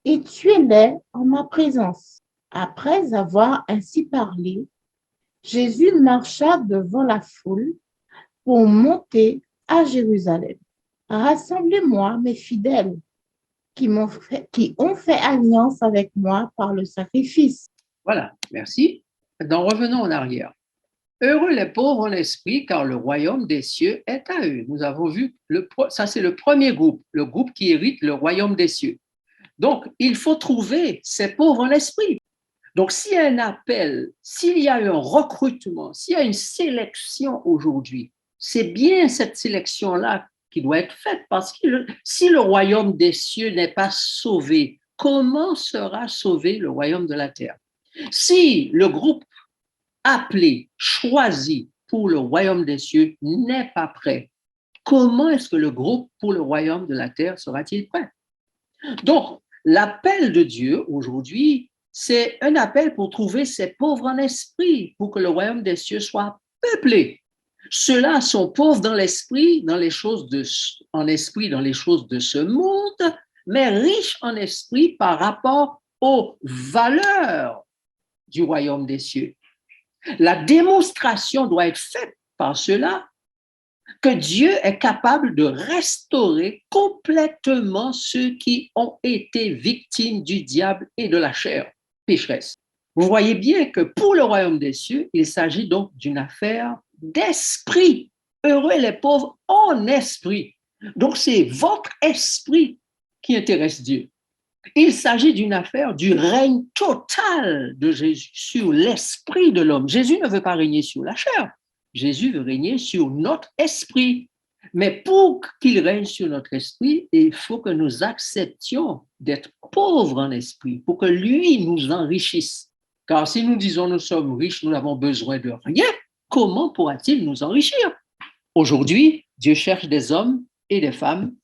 et tuez-les en ma présence. Après avoir ainsi parlé, Jésus marcha devant la foule pour monter à Jérusalem. Rassemblez-moi mes fidèles qui ont fait alliance avec moi par le sacrifice. Voilà, merci. Maintenant, revenons en arrière. Heureux les pauvres en esprit, car le royaume des cieux est à eux. Nous avons vu, ça c'est le premier groupe, le groupe qui hérite le royaume des cieux. Donc, il faut trouver ces pauvres en esprit. Donc, s'il y a un appel, s'il y a un recrutement, s'il y a une sélection aujourd'hui, c'est bien cette sélection-là qui doit être faite, parce que si le royaume des cieux n'est pas sauvé, comment sera sauvé le royaume de la terre? Si le groupe appelé, choisi pour le royaume des cieux n'est pas prêt, comment est-ce que le groupe pour le royaume de la terre sera-t-il prêt? Donc, l'appel de Dieu aujourd'hui, c'est un appel pour trouver ces pauvres en esprit, pour que le royaume des cieux soit peuplé. Ceux-là sont pauvres dans l'esprit, dans les choses de ce monde, mais riches en esprit par rapport aux valeurs du royaume des cieux. La démonstration doit être faite par ceux-là que Dieu est capable de restaurer complètement ceux qui ont été victimes du diable et de la chair pécheresse. Vous voyez bien que pour le royaume des cieux, il s'agit donc d'une affaire d'esprit. Heureux les pauvres en esprit. Donc c'est votre esprit qui intéresse Dieu. Il s'agit d'une affaire du règne total de Jésus sur l'esprit de l'homme. Jésus ne veut pas régner sur la chair. Jésus veut régner sur notre esprit. Mais pour qu'il règne sur notre esprit, il faut que nous acceptions d'être pauvres en esprit, pour que lui nous enrichisse. Car si nous disons nous sommes riches, nous n'avons besoin de rien, comment pourra-t-il nous enrichir? Aujourd'hui, Dieu cherche des hommes et des femmes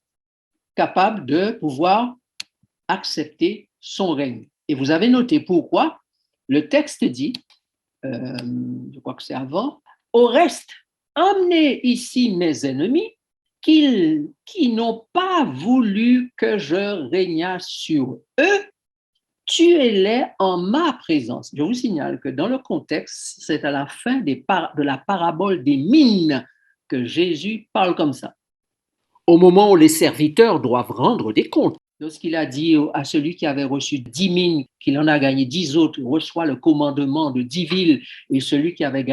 capables de pouvoir accepter son règne. Et vous avez noté pourquoi le texte dit, je crois que c'est avant, au reste, emmenez ici mes ennemis qui n'ont pas voulu que je régnasse sur eux, tuez-les en ma présence. Je vous signale que dans le contexte, c'est à la fin de la parabole des mines que Jésus parle comme ça. Au moment où les serviteurs doivent rendre des comptes, lorsqu'il a dit à celui qui avait reçu 10 mines, qu'il en a gagné 10 autres, reçoit le commandement de 10 villes, et celui qui avait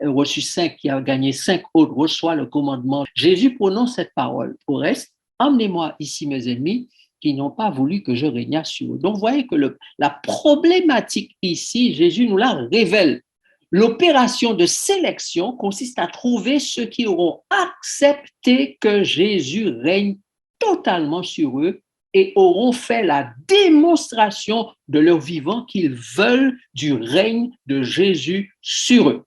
reçu 5, qui a gagné 5 autres, reçoit le commandement. Jésus prononce cette parole. Au reste, emmenez-moi ici mes ennemis qui n'ont pas voulu que je régnasse sur eux. Donc, vous voyez que la problématique ici, Jésus nous la révèle. L'opération de sélection consiste à trouver ceux qui auront accepté que Jésus règne totalement sur eux et auront fait la démonstration de leur vivant qu'ils veulent du règne de Jésus sur eux.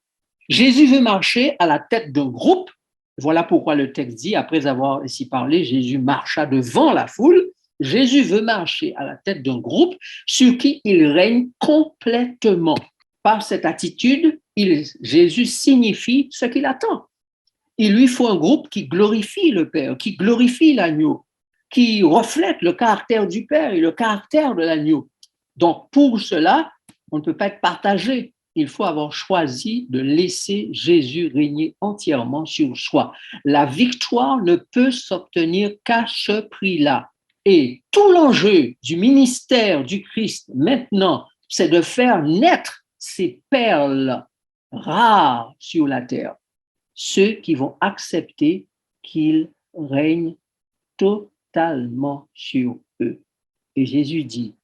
Jésus veut marcher à la tête d'un groupe. Voilà pourquoi le texte dit, après avoir ainsi parlé, Jésus marcha devant la foule. Jésus veut marcher à la tête d'un groupe sur qui il règne complètement. Par cette attitude, Jésus signifie ce qu'il attend. Il lui faut un groupe qui glorifie le Père, qui glorifie l'agneau, qui reflète le caractère du Père et le caractère de l'agneau. Donc, pour cela, on ne peut pas être partagé. Il faut avoir choisi de laisser Jésus régner entièrement sur soi. La victoire ne peut s'obtenir qu'à ce prix-là. Et tout l'enjeu du ministère du Christ maintenant, c'est de faire naître ces perles rares sur la terre, ceux qui vont accepter qu'il règne totalement sur eux. Et Jésus dit,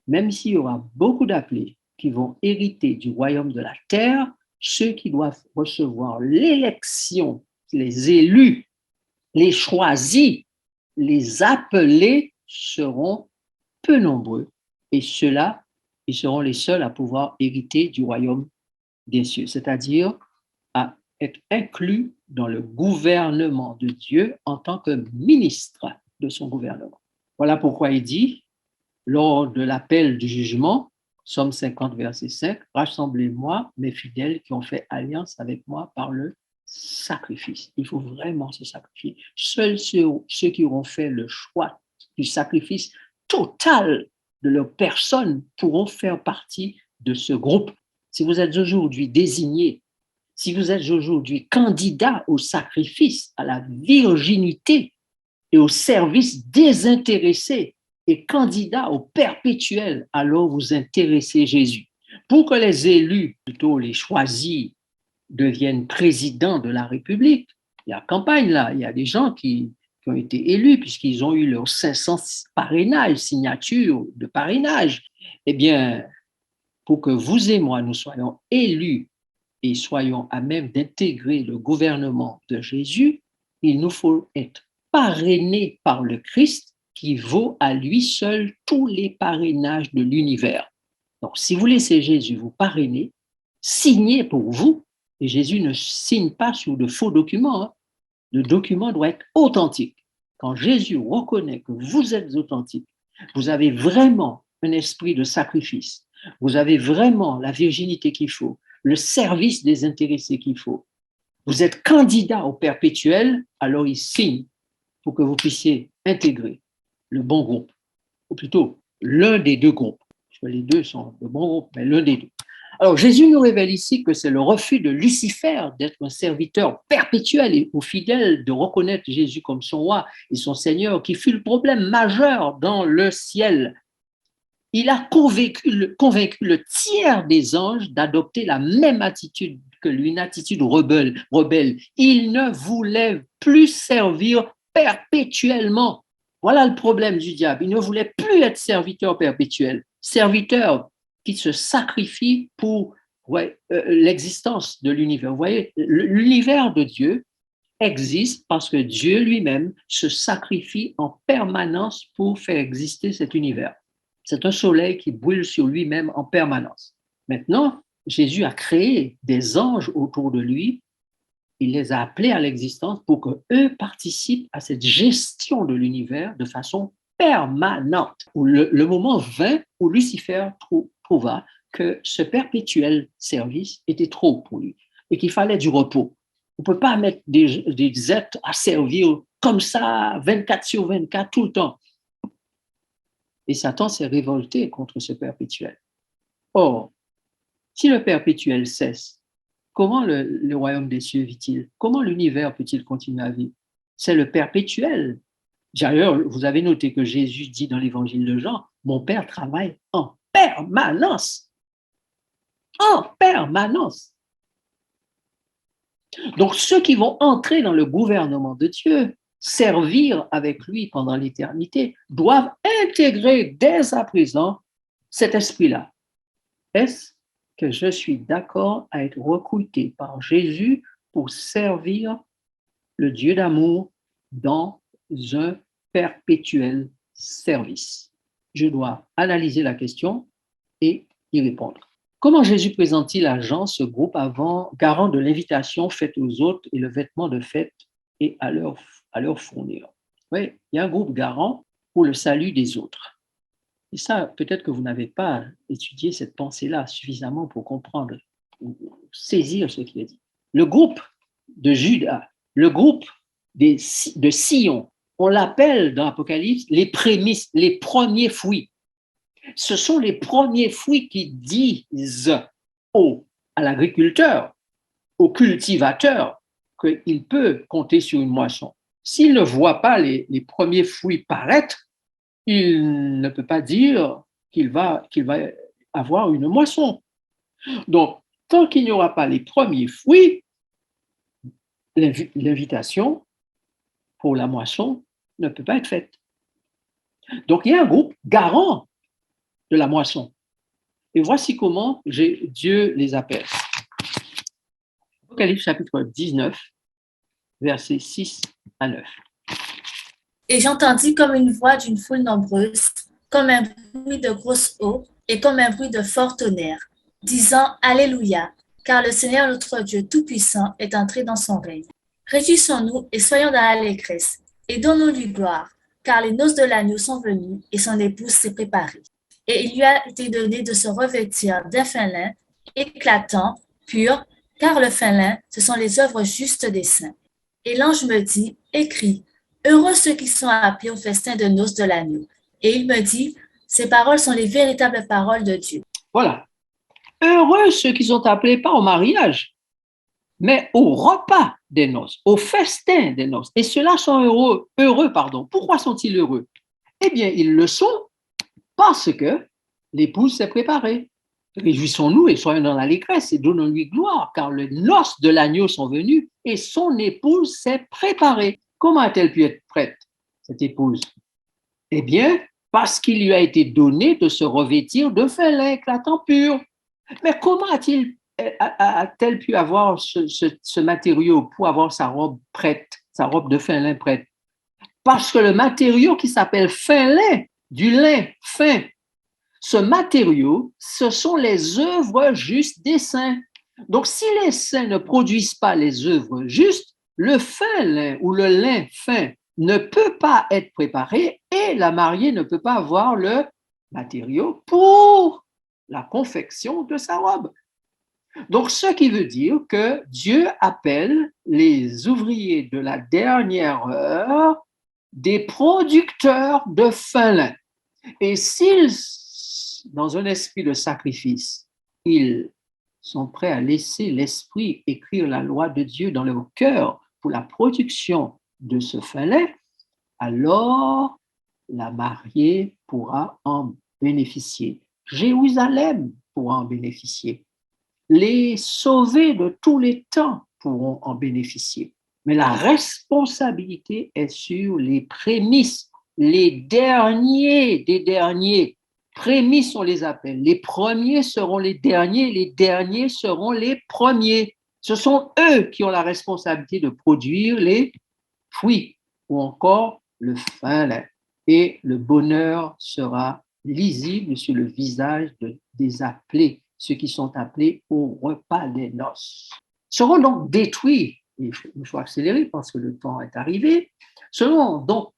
même s'il y aura beaucoup d'appelés qui vont hériter du royaume de la terre, ceux qui doivent recevoir l'élection, les élus, les choisis, les appelés seront peu nombreux. Et ceux-là, ils seront les seuls à pouvoir hériter du royaume des cieux, c'est-à-dire à être inclus dans le gouvernement de Dieu en tant que ministre de son gouvernement. Voilà pourquoi il dit, lors de l'appel du jugement, Psaume 50, verset 5, « Rassemblez-moi, mes fidèles qui ont fait alliance avec moi par le sacrifice. » Il faut vraiment se sacrifier. Seuls ceux qui auront fait le choix du sacrifice total de leur personne pourront faire partie de ce groupe. Si vous êtes aujourd'hui désigné, si vous êtes aujourd'hui candidat au sacrifice, à la virginité et au service désintéressé et candidat au perpétuel, alors vous intéressez Jésus. Pour que les élus, plutôt les choisis, deviennent présidents de la République, il y a campagne là, il y a des gens qui ont été élus puisqu'ils ont eu leurs 500 parrainages, signatures de parrainage. Eh bien, pour que vous et moi, nous soyons élus et soyons à même d'intégrer le gouvernement de Jésus, il nous faut être parrainés par le Christ qui vaut à lui seul tous les parrainages de l'univers. Donc, si vous laissez Jésus vous parrainer, signer pour vous, et Jésus ne signe pas sur de faux documents, hein. Le document doit être authentique. Quand Jésus reconnaît que vous êtes authentique, vous avez vraiment un esprit de sacrifice, vous avez vraiment la virginité qu'il faut, le service désintéressé qu'il faut, vous êtes candidat au perpétuel, alors il signe pour que vous puissiez intégrer le bon groupe, ou plutôt l'un des deux groupes. Les deux sont le bon groupe, mais l'un des deux. Alors, Jésus nous révèle ici que c'est le refus de Lucifer d'être un serviteur perpétuel ou fidèle, de reconnaître Jésus comme son roi et son Seigneur, qui fut le problème majeur dans le ciel. Il a convaincu le tiers des anges d'adopter la même attitude que lui, une attitude rebelle. Il ne voulait plus servir perpétuellement. Voilà le problème du diable. Il ne voulait plus être serviteur perpétuel, serviteur qui se sacrifie pour l'existence de l'univers. Vous voyez, l'univers de Dieu existe parce que Dieu lui-même se sacrifie en permanence pour faire exister cet univers. C'est un soleil qui brûle sur lui-même en permanence. Maintenant, Jésus a créé des anges autour de lui. Il les a appelés à l'existence pour qu'eux participent à cette gestion de l'univers de façon permanente. Le moment vint où Lucifer trouva que ce perpétuel service était trop pour lui et qu'il fallait du repos. On ne peut pas mettre des êtres à servir comme ça, 24 sur 24, tout le temps. Et Satan s'est révolté contre ce perpétuel. Or, si le perpétuel cesse, comment le royaume des cieux vit-il? Comment l'univers peut-il continuer à vivre? C'est le perpétuel. D'ailleurs, vous avez noté que Jésus dit dans l'évangile de Jean, « Mon Père travaille en permanence. » En permanence. Donc, ceux qui vont entrer dans le gouvernement de Dieu, servir avec lui pendant l'éternité, doivent intégrer dès à présent cet esprit-là. Est-ce que je suis d'accord à être recruté par Jésus pour servir le Dieu d'amour dans un perpétuel service? Je dois analyser la question et y répondre. Comment Jésus présente-t-il à Jean ce groupe avant, garant de l'invitation faite aux autres et le vêtement de fête et à leur fournir? Oui, il y a un groupe garant pour le salut des autres. Et ça, peut-être que vous n'avez pas étudié cette pensée-là suffisamment pour comprendre ou saisir ce qui est dit. Le groupe de Judas, le groupe de Sion, on l'appelle dans l'Apocalypse les prémices, les premiers fruits. Ce sont les premiers fruits qui disent à l'agriculteur, au cultivateur, qu'il peut compter sur une moisson. S'il ne voit pas les premiers fruits paraître, il ne peut pas dire qu'il va avoir une moisson. Donc, tant qu'il n'y aura pas les premiers fruits, l'invitation pour la moisson ne peut pas être faite. Donc, il y a un groupe garant de la moisson. Et voici comment Dieu les appelle. Apocalypse chapitre 19, versets 6 à 9. Et j'entendis comme une voix d'une foule nombreuse, comme un bruit de grosse eau et comme un bruit de fort tonnerre, disant Alléluia, car le Seigneur notre Dieu Tout-Puissant est entré dans son règne. Réjouissons-nous et soyons dans l'allégresse, et donnons-lui gloire, car les noces de l'agneau sont venues et son épouse s'est préparée. Et il lui a été donné de se revêtir d'un fin lin, éclatant, pur, car le fin lin, ce sont les œuvres justes des saints. Et l'ange me dit, écris, heureux ceux qui sont appelés au festin de noces de l'agneau. Et il me dit, ces paroles sont les véritables paroles de Dieu. Voilà. Heureux ceux qui sont appelés pas au mariage, mais au repas des noces, au festin des noces. Et ceux-là sont heureux. Pourquoi sont-ils heureux? Eh bien, ils le sont parce que l'épouse s'est préparée. Réjouissons-nous et soyons dans l'allégresse et donnons-lui gloire, car les noces de l'agneau sont venues et son épouse s'est préparée. Comment a-t-elle pu être prête, cette épouse? Eh bien, parce qu'il lui a été donné de se revêtir de fin lin éclatant pur. Mais comment a-t-elle pu avoir ce matériau pour avoir sa robe prête, sa robe de fin lin prête? Parce que le matériau qui s'appelle fin lin, du lin fin, ce matériau, ce sont les œuvres justes des saints. Donc, si les saints ne produisent pas les œuvres justes, le fin lin ou le lin fin ne peut pas être préparé et la mariée ne peut pas avoir le matériau pour la confection de sa robe. Donc, ce qui veut dire que Dieu appelle les ouvriers de la dernière heure des producteurs de fin lin. Et s'ils, dans un esprit de sacrifice, ils sont prêts à laisser l'Esprit écrire la loi de Dieu dans leur cœur pour la production de ce fin lait, alors la mariée pourra en bénéficier. Jérusalem pourra en bénéficier. Les sauvés de tous les temps pourront en bénéficier. Mais la responsabilité est sur les prémices, les derniers des derniers. Prémices, on les appelle. Les premiers seront les derniers seront les premiers. Ce sont eux qui ont la responsabilité de produire les fruits ou encore le fin lait. Et le bonheur sera lisible sur le visage des appelés, ceux qui sont appelés au repas des noces. Seront donc détruits, il faut accélérer parce que le temps est arrivé, seront donc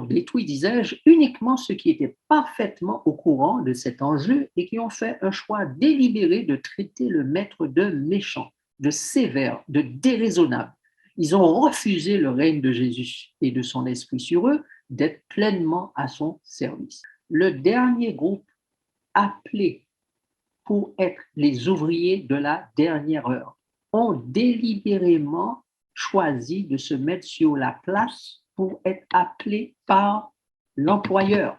détruits, disais-je, uniquement ceux qui étaient parfaitement au courant de cet enjeu et qui ont fait un choix délibéré de traiter le maître de méchant, de sévère, de déraisonnable. Ils ont refusé le règne de Jésus et de son esprit sur eux, d'être pleinement à son service. Le dernier groupe appelé pour être les ouvriers de la dernière heure ont délibérément choisi de se mettre sur la place pour être appelés par l'employeur.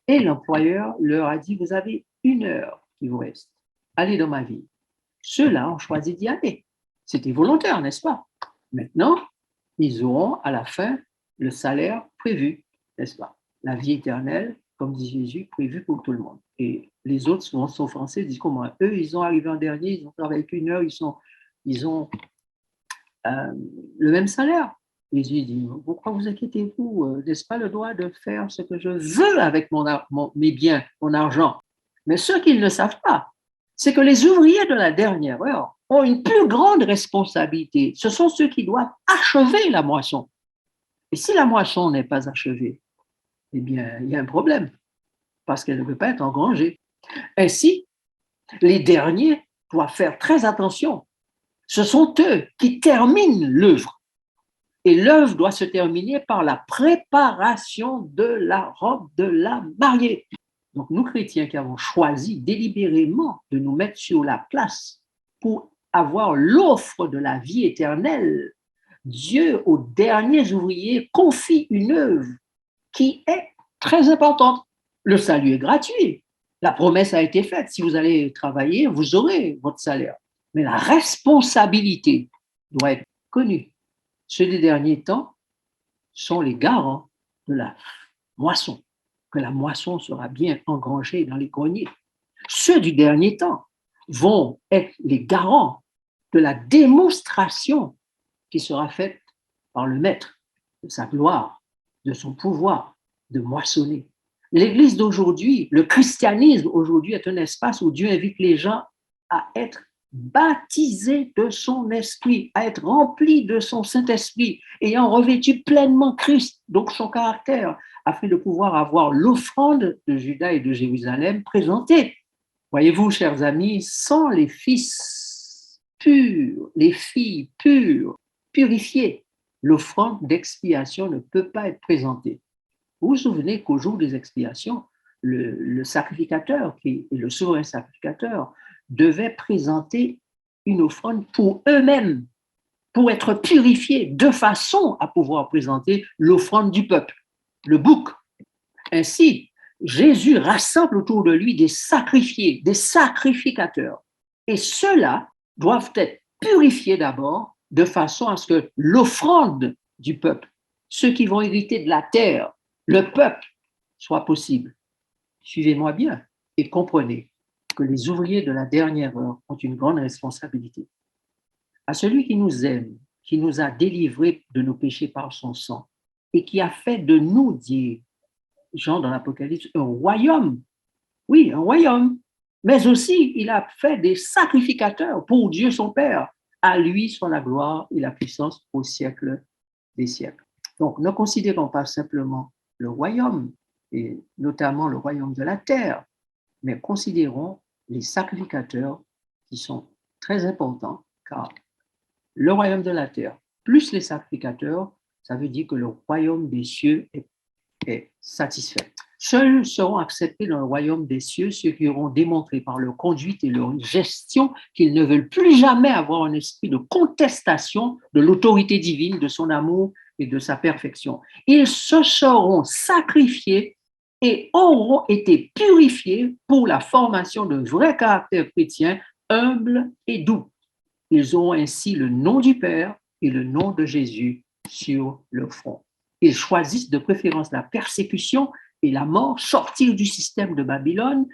Et l'employeur leur a dit, vous avez 1 heure qui vous reste. Allez dans ma vie. Ceux-là ont choisi d'y aller. C'était volontaire, n'est-ce pas? Maintenant, ils auront à la fin le salaire prévu, n'est-ce pas? La vie éternelle, comme dit Jésus, prévue pour tout le monde. Et les autres sont français, disent comment? Eux, ils ont arrivé en dernier, ils ont travaillé qu'1 heure, ils ont le même salaire. Jésus dit, pourquoi vous inquiétez-vous? N'est-ce pas le droit de faire ce que je veux avec mes biens, mon argent? Mais ce qu'ils ne savent pas, c'est que les ouvriers de la dernière heure ont une plus grande responsabilité. Ce sont ceux qui doivent achever la moisson. Et si la moisson n'est pas achevée, eh bien, il y a un problème, parce qu'elle ne peut pas être engrangée. Ainsi, les derniers doivent faire très attention. Ce sont eux qui terminent l'œuvre. Et l'œuvre doit se terminer par la préparation de la robe de la mariée. Donc, nous, chrétiens, qui avons choisi délibérément de nous mettre sur la place pour avoir l'offre de la vie éternelle, Dieu, aux derniers ouvriers, confie une œuvre qui est très importante. Le salut est gratuit. La promesse a été faite. Si vous allez travailler, vous aurez votre salaire. Mais la responsabilité doit être connue. Ceux des derniers temps sont les garants de la moisson, que la moisson sera bien engrangée dans les greniers. Ceux du dernier temps vont être les garants de la démonstration qui sera faite par le Maître, de sa gloire, de son pouvoir de moissonner. L'Église d'aujourd'hui, le christianisme aujourd'hui est un espace où Dieu invite les gens à être baptisés de son esprit, à être remplis de son Saint-Esprit, ayant revêtu pleinement Christ, donc son caractère, afin de pouvoir avoir l'offrande de Juda et de Jérusalem présentée. Voyez-vous, chers amis, sans les fils purs, les filles pures, purifiées, l'offrande d'expiation ne peut pas être présentée. Vous vous souvenez qu'au jour des expiations, le sacrificateur, qui est le souverain sacrificateur, devait présenter une offrande pour eux-mêmes, pour être purifiés, de façon à pouvoir présenter l'offrande du peuple, le bouc. Ainsi, Jésus rassemble autour de lui des sacrifiés, des sacrificateurs. Et ceux-là doivent être purifiés d'abord, de façon à ce que l'offrande du peuple, ceux qui vont hériter de la terre, le peuple, soit possible. Suivez-moi bien et comprenez que les ouvriers de la dernière heure ont une grande responsabilité. À celui qui nous aime, qui nous a délivrés de nos péchés par son sang et qui a fait de nous, dit Jean dans l'Apocalypse, un royaume. Oui, un royaume. Mais aussi, il a fait des sacrificateurs pour Dieu son Père. À lui soit la gloire et la puissance au siècle des siècles. Donc, ne considérons pas simplement le royaume, et notamment le royaume de la terre, mais considérons les sacrificateurs qui sont très importants, car le royaume de la terre, plus les sacrificateurs, ça veut dire que le royaume des cieux est satisfait. Seuls seront acceptés dans le royaume des cieux ceux qui auront démontré par leur conduite et leur gestion qu'ils ne veulent plus jamais avoir un esprit de contestation de l'autorité divine, de son amour et de sa perfection. Ils se seront sacrifiés et auront été purifiés pour la formation d'un vrai caractère chrétien humble et doux. Ils auront ainsi le nom du Père et le nom de Jésus sur leur front. Ils choisissent de préférence la persécution et la mort, sortir du système de Babylone,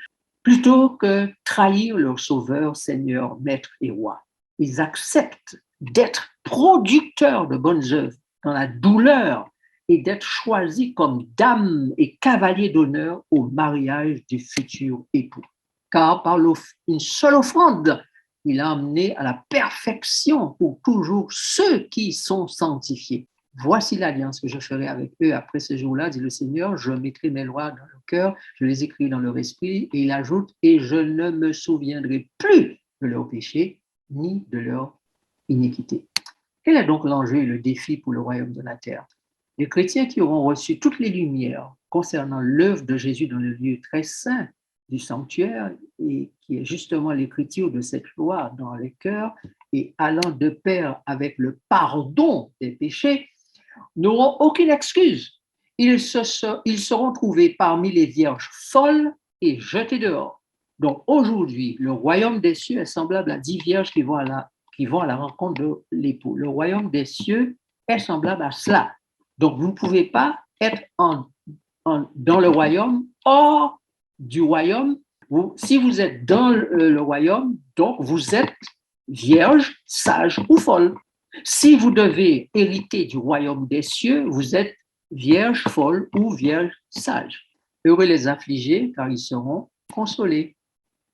plutôt que trahir leur Sauveur, Seigneur, Maître et Roi. Ils acceptent d'être producteurs de bonnes œuvres dans la douleur et d'être choisis comme dames et cavaliers d'honneur au mariage du futur époux. Car par une seule offrande, il a amené à la perfection pour toujours ceux qui sont sanctifiés. Voici l'alliance que je ferai avec eux après ce jour-là, dit le Seigneur. Je mettrai mes lois dans leur cœur, je les écris dans leur esprit. Et il ajoute, et je ne me souviendrai plus de leurs péchés ni de leur iniquité. Quel est donc l'enjeu et le défi pour le royaume de la terre? Les chrétiens qui auront reçu toutes les lumières concernant l'œuvre de Jésus dans le lieu très saint du sanctuaire, et qui est justement l'écriture de cette loi dans les cœurs et allant de pair avec le pardon des péchés, n'auront aucune excuse. Ils seront trouvés parmi les vierges folles et jetés dehors. Donc aujourd'hui, le royaume des cieux est semblable à 10 vierges qui vont à la rencontre de l'époux. Le royaume des cieux est semblable à cela. Donc vous ne pouvez pas être dans le royaume, hors du royaume. Si vous êtes dans le royaume, donc vous êtes vierge, sage ou folle. Si vous devez hériter du royaume des cieux, vous êtes vierge folle ou vierge sage. Heureux les affligés, car ils seront consolés.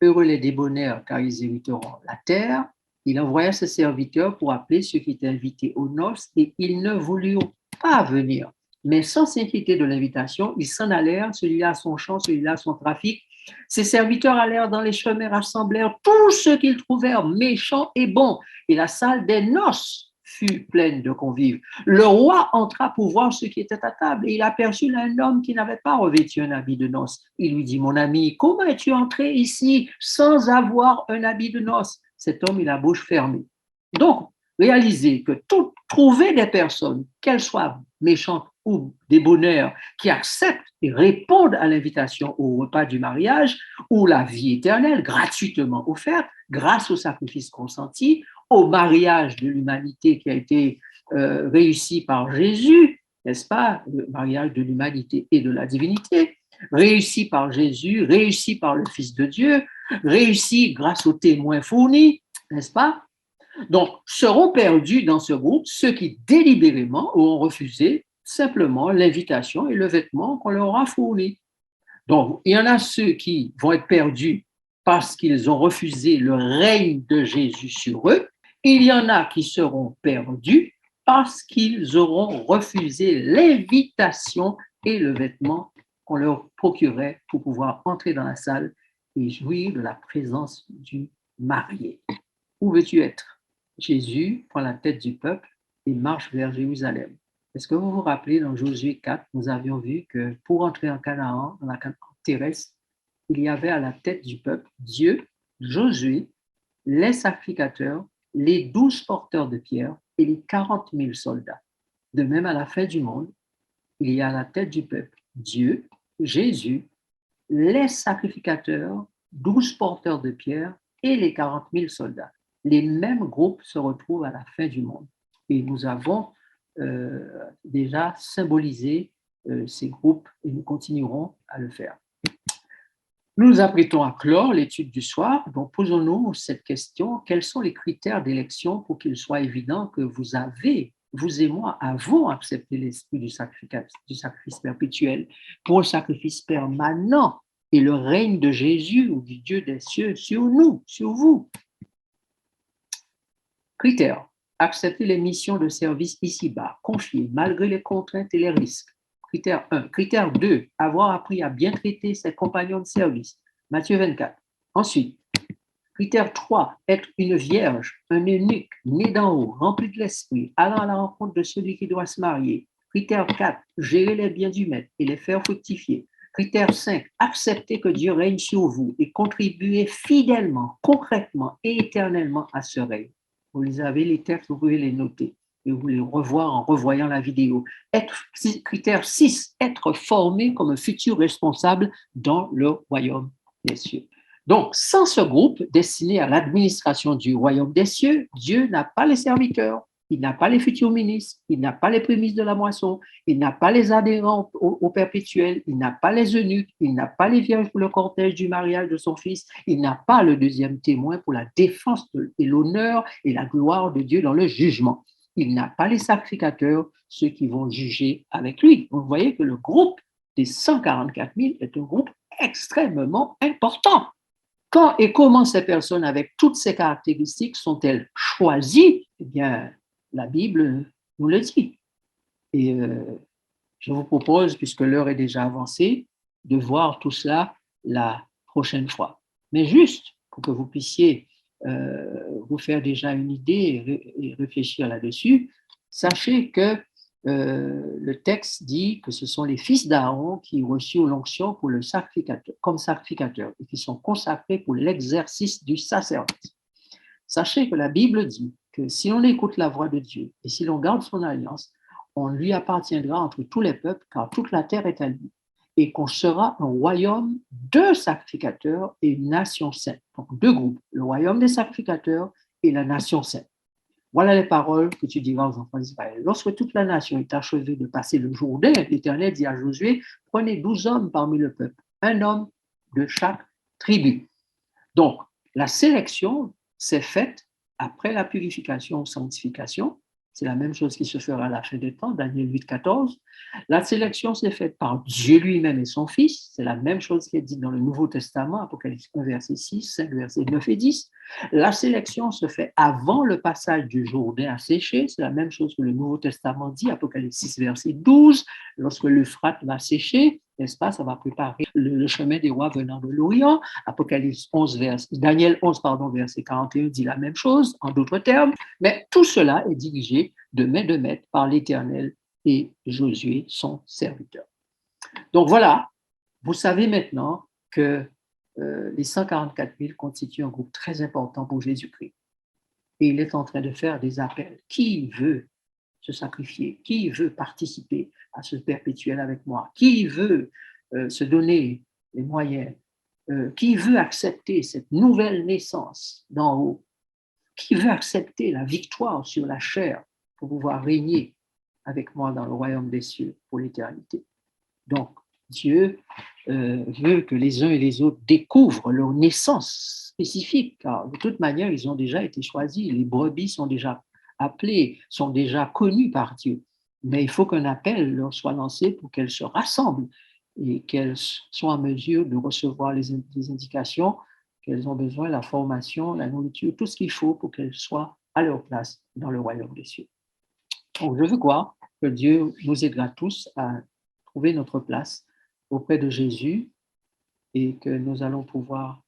Heureux les débonnaires, car ils hériteront la terre. Il envoya ses serviteurs pour appeler ceux qui étaient invités aux noces, et ils ne voulurent pas venir. Mais sans s'inquiéter de l'invitation, ils s'en allèrent, celui-là à son champ, celui-là à son trafic. Ses serviteurs allèrent dans les chemins, rassemblèrent tous ceux qu'ils trouvèrent méchants et bons, et la salle des noces fut pleine de convives. Le roi entra pour voir ceux qui étaient à table, et il aperçut un homme qui n'avait pas revêtu un habit de noces. Il lui dit, mon ami, comment es-tu entré ici sans avoir un habit de noces? Cet homme eut la bouche fermée. Donc, réalisez que trouver des personnes, qu'elles soient méchantes ou débonnaires, qui acceptent et répondent à l'invitation au repas du mariage ou la vie éternelle gratuitement offerte grâce au sacrifice consenti, au mariage de l'humanité qui a été réussi par Jésus, n'est-ce pas? Le mariage de l'humanité et de la divinité, réussi par Jésus, réussi par le Fils de Dieu, réussi grâce aux témoins fournis, n'est-ce pas? Donc, seront perdus dans ce groupe ceux qui délibérément auront refusé simplement l'invitation et le vêtement qu'on leur aura fourni. Donc, il y en a ceux qui vont être perdus parce qu'ils ont refusé le règne de Jésus sur eux. Il y en a qui seront perdus parce qu'ils auront refusé l'invitation et le vêtement qu'on leur procurait pour pouvoir entrer dans la salle et jouir de la présence du marié. Où veux-tu être? Jésus prend la tête du peuple et marche vers Jérusalem. Est-ce que vous vous rappelez, dans Josué 4, nous avions vu que pour entrer en Canaan, dans la Canaan terrestre, il y avait à la tête du peuple Dieu, Josué, les sacrificateurs, les 12 porteurs de pierre et les 40 000 soldats. De même, à la fin du monde, il y a à la tête du peuple Dieu, Jésus, les sacrificateurs, 12 porteurs de pierre et les 40 000 soldats. Les mêmes groupes se retrouvent à la fin du monde. Et nous avons déjà symbolisé ces groupes et nous continuerons à le faire. Nous nous apprêtons à clore l'étude du soir, donc posons-nous cette question: quels sont les critères d'élection pour qu'il soit évident que vous et moi, avons accepté l'esprit du sacrifice perpétuel pour un sacrifice permanent et le règne de Jésus ou du Dieu des cieux sur nous, sur vous? Critères: accepter les missions de service ici-bas, confiées malgré les contraintes et les risques. Critère 1. Critère 2. Avoir appris à bien traiter ses compagnons de service. Matthieu 24. Ensuite, critère 3. Être une vierge, un eunuque, né d'en haut, rempli de l'esprit, allant à la rencontre de celui qui doit se marier. Critère 4. Gérer les biens du maître et les faire fructifier. Critère 5, acceptez que Dieu règne sur vous et contribuez fidèlement, concrètement et éternellement à ce règne. Vous les avez, les textes, vous pouvez les noter et vous les revoir en revoyant la vidéo. Critère 6, être formé comme un futur responsable dans le royaume des cieux. Donc, sans ce groupe destiné à l'administration du royaume des cieux, Dieu n'a pas les serviteurs, il n'a pas les futurs ministres, il n'a pas les prémices de la moisson, il n'a pas les adhérents au perpétuel, il n'a pas les eunuques, il n'a pas les vierges pour le cortège du mariage de son fils, il n'a pas le deuxième témoin pour la défense et l'honneur et la gloire de Dieu dans le jugement. Il n'a pas les sacrificateurs, ceux qui vont juger avec lui. Donc, vous voyez que le groupe des 144 000 est un groupe extrêmement important. Quand et comment ces personnes avec toutes ces caractéristiques sont-elles choisies? Eh bien, la Bible nous le dit. Et je vous propose, puisque l'heure est déjà avancée, de voir tout cela la prochaine fois. Mais juste pour que vous puissiez vous faire déjà une idée et réfléchir là-dessus, sachez que le texte dit que ce sont les fils d'Aaron qui reçurent l'onction pour le sacrificateur, comme sacrificateurs et qui sont consacrés pour l'exercice du sacerdoce. Sachez que la Bible dit que si on écoute la voix de Dieu et si l'on garde son alliance, on lui appartiendra entre tous les peuples, car toute la terre est à lui, et qu'on sera un royaume de sacrificateurs et une nation sainte. Donc deux groupes, le royaume des sacrificateurs et la nation sainte. Voilà les paroles que tu diras aux enfants d'Israël. Lorsque toute la nation est achevée de passer le Jourdain, l'Éternel dit à Josué, prenez 12 hommes parmi le peuple, un homme de chaque tribu. Donc, la sélection s'est faite après la purification ou sanctification. C'est la même chose qui se fera à la fin des temps, Daniel 8, 14. La sélection s'est faite par Dieu lui-même et son Fils. C'est la même chose qui est dite dans le Nouveau Testament, Apocalypse 1, verset 6, 5, versets 9 et 10. La sélection se fait avant le passage du Jourdain à sécher. C'est la même chose que le Nouveau Testament dit, Apocalypse 6, verset 12. Lorsque l'Euphrate va sécher, n'est-ce pas, ça va préparer le chemin des rois venant de l'Orient. Apocalypse 11, Daniel 11, verset 41 dit la même chose, en d'autres termes. Mais tout cela est dirigé de main de maître par l'Éternel et Josué, son serviteur. Donc voilà, vous savez maintenant que les 144 000 constituent un groupe très important pour Jésus-Christ. Et il est en train de faire des appels. Qui veut se sacrifier? Qui veut participer à ce perpétuel avec moi? Qui veut se donner les moyens? Qui veut accepter cette nouvelle naissance d'en haut? Qui veut accepter la victoire sur la chair pour pouvoir régner avec moi dans le royaume des cieux pour l'éternité? Donc, Dieu veut que les uns et les autres découvrent leur naissance spécifique, car de toute manière, ils ont déjà été choisis. Les brebis sont déjà appelées, sont déjà connues par Dieu. Mais il faut qu'un appel leur soit lancé pour qu'elles se rassemblent et qu'elles soient en mesure de recevoir les indications qu'elles ont besoin, la formation, la nourriture, tout ce qu'il faut pour qu'elles soient à leur place dans le royaume des cieux. Donc, je veux croire que Dieu nous aidera tous à trouver notre place auprès de Jésus et que nous allons pouvoir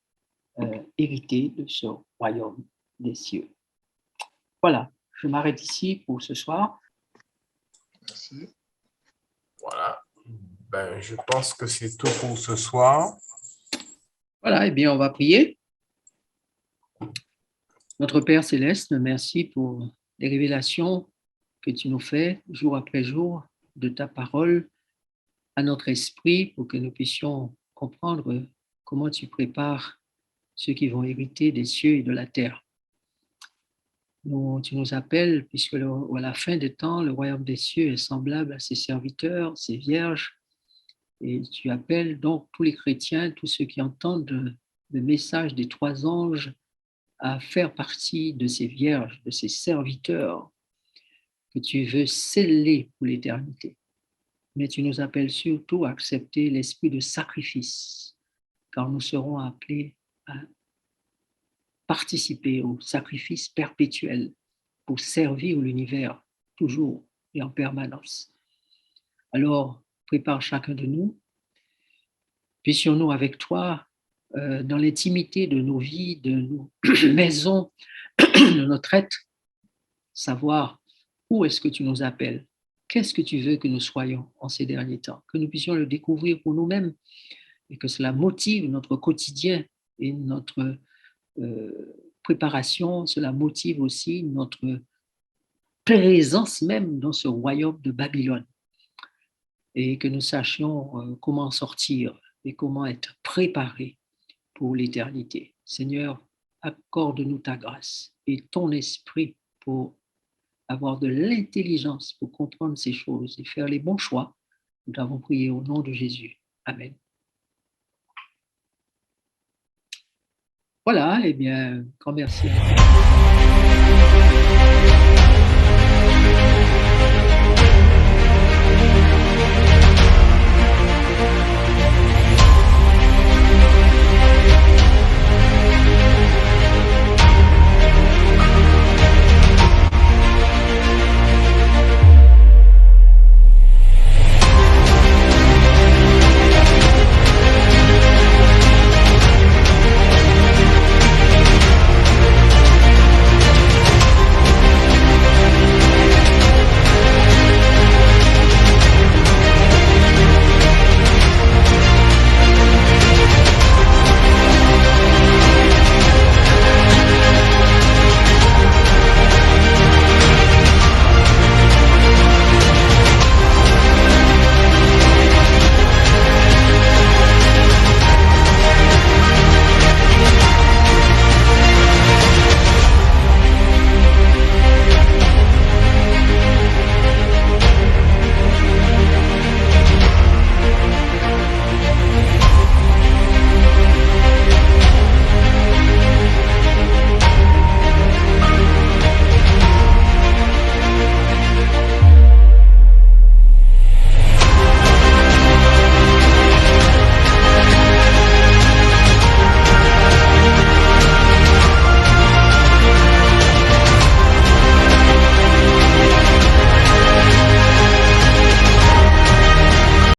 hériter de ce royaume des cieux. Voilà, je m'arrête ici pour ce soir. Merci. Voilà. Ben, je pense que c'est tout pour ce soir. Voilà, eh bien, on va prier. Notre Père Céleste, merci pour les révélations que tu nous fais jour après jour de ta parole à notre esprit pour que nous puissions comprendre comment tu prépares ceux qui vont hériter des cieux et de la terre. Tu nous appelles, puisque à la fin des temps, le royaume des cieux est semblable à ses serviteurs, ses vierges, et tu appelles donc tous les chrétiens, tous ceux qui entendent le message des trois anges à faire partie de ces vierges, de ces serviteurs que tu veux sceller pour l'éternité. Mais tu nous appelles surtout à accepter l'esprit de sacrifice, car nous serons appelés à participer au sacrifice perpétuel pour servir l'univers toujours et en permanence. Alors, prépare chacun de nous. Puissions-nous avec toi, dans l'intimité de nos vies, de nos maisons, de notre être, savoir où est-ce que tu nous appelles qu'est-ce que tu veux que nous soyons en ces derniers temps, que nous puissions le découvrir pour nous-mêmes et que cela motive notre quotidien et notre préparation, cela motive aussi notre présence même dans ce royaume de Babylone et que nous sachions comment sortir et comment être préparés pour l'éternité. Seigneur, accorde-nous ta grâce et ton esprit pour avoir de l'intelligence pour comprendre ces choses et faire les bons choix. Nous t'avons prié au nom de Jésus. Amen. Voilà, eh bien, grand merci.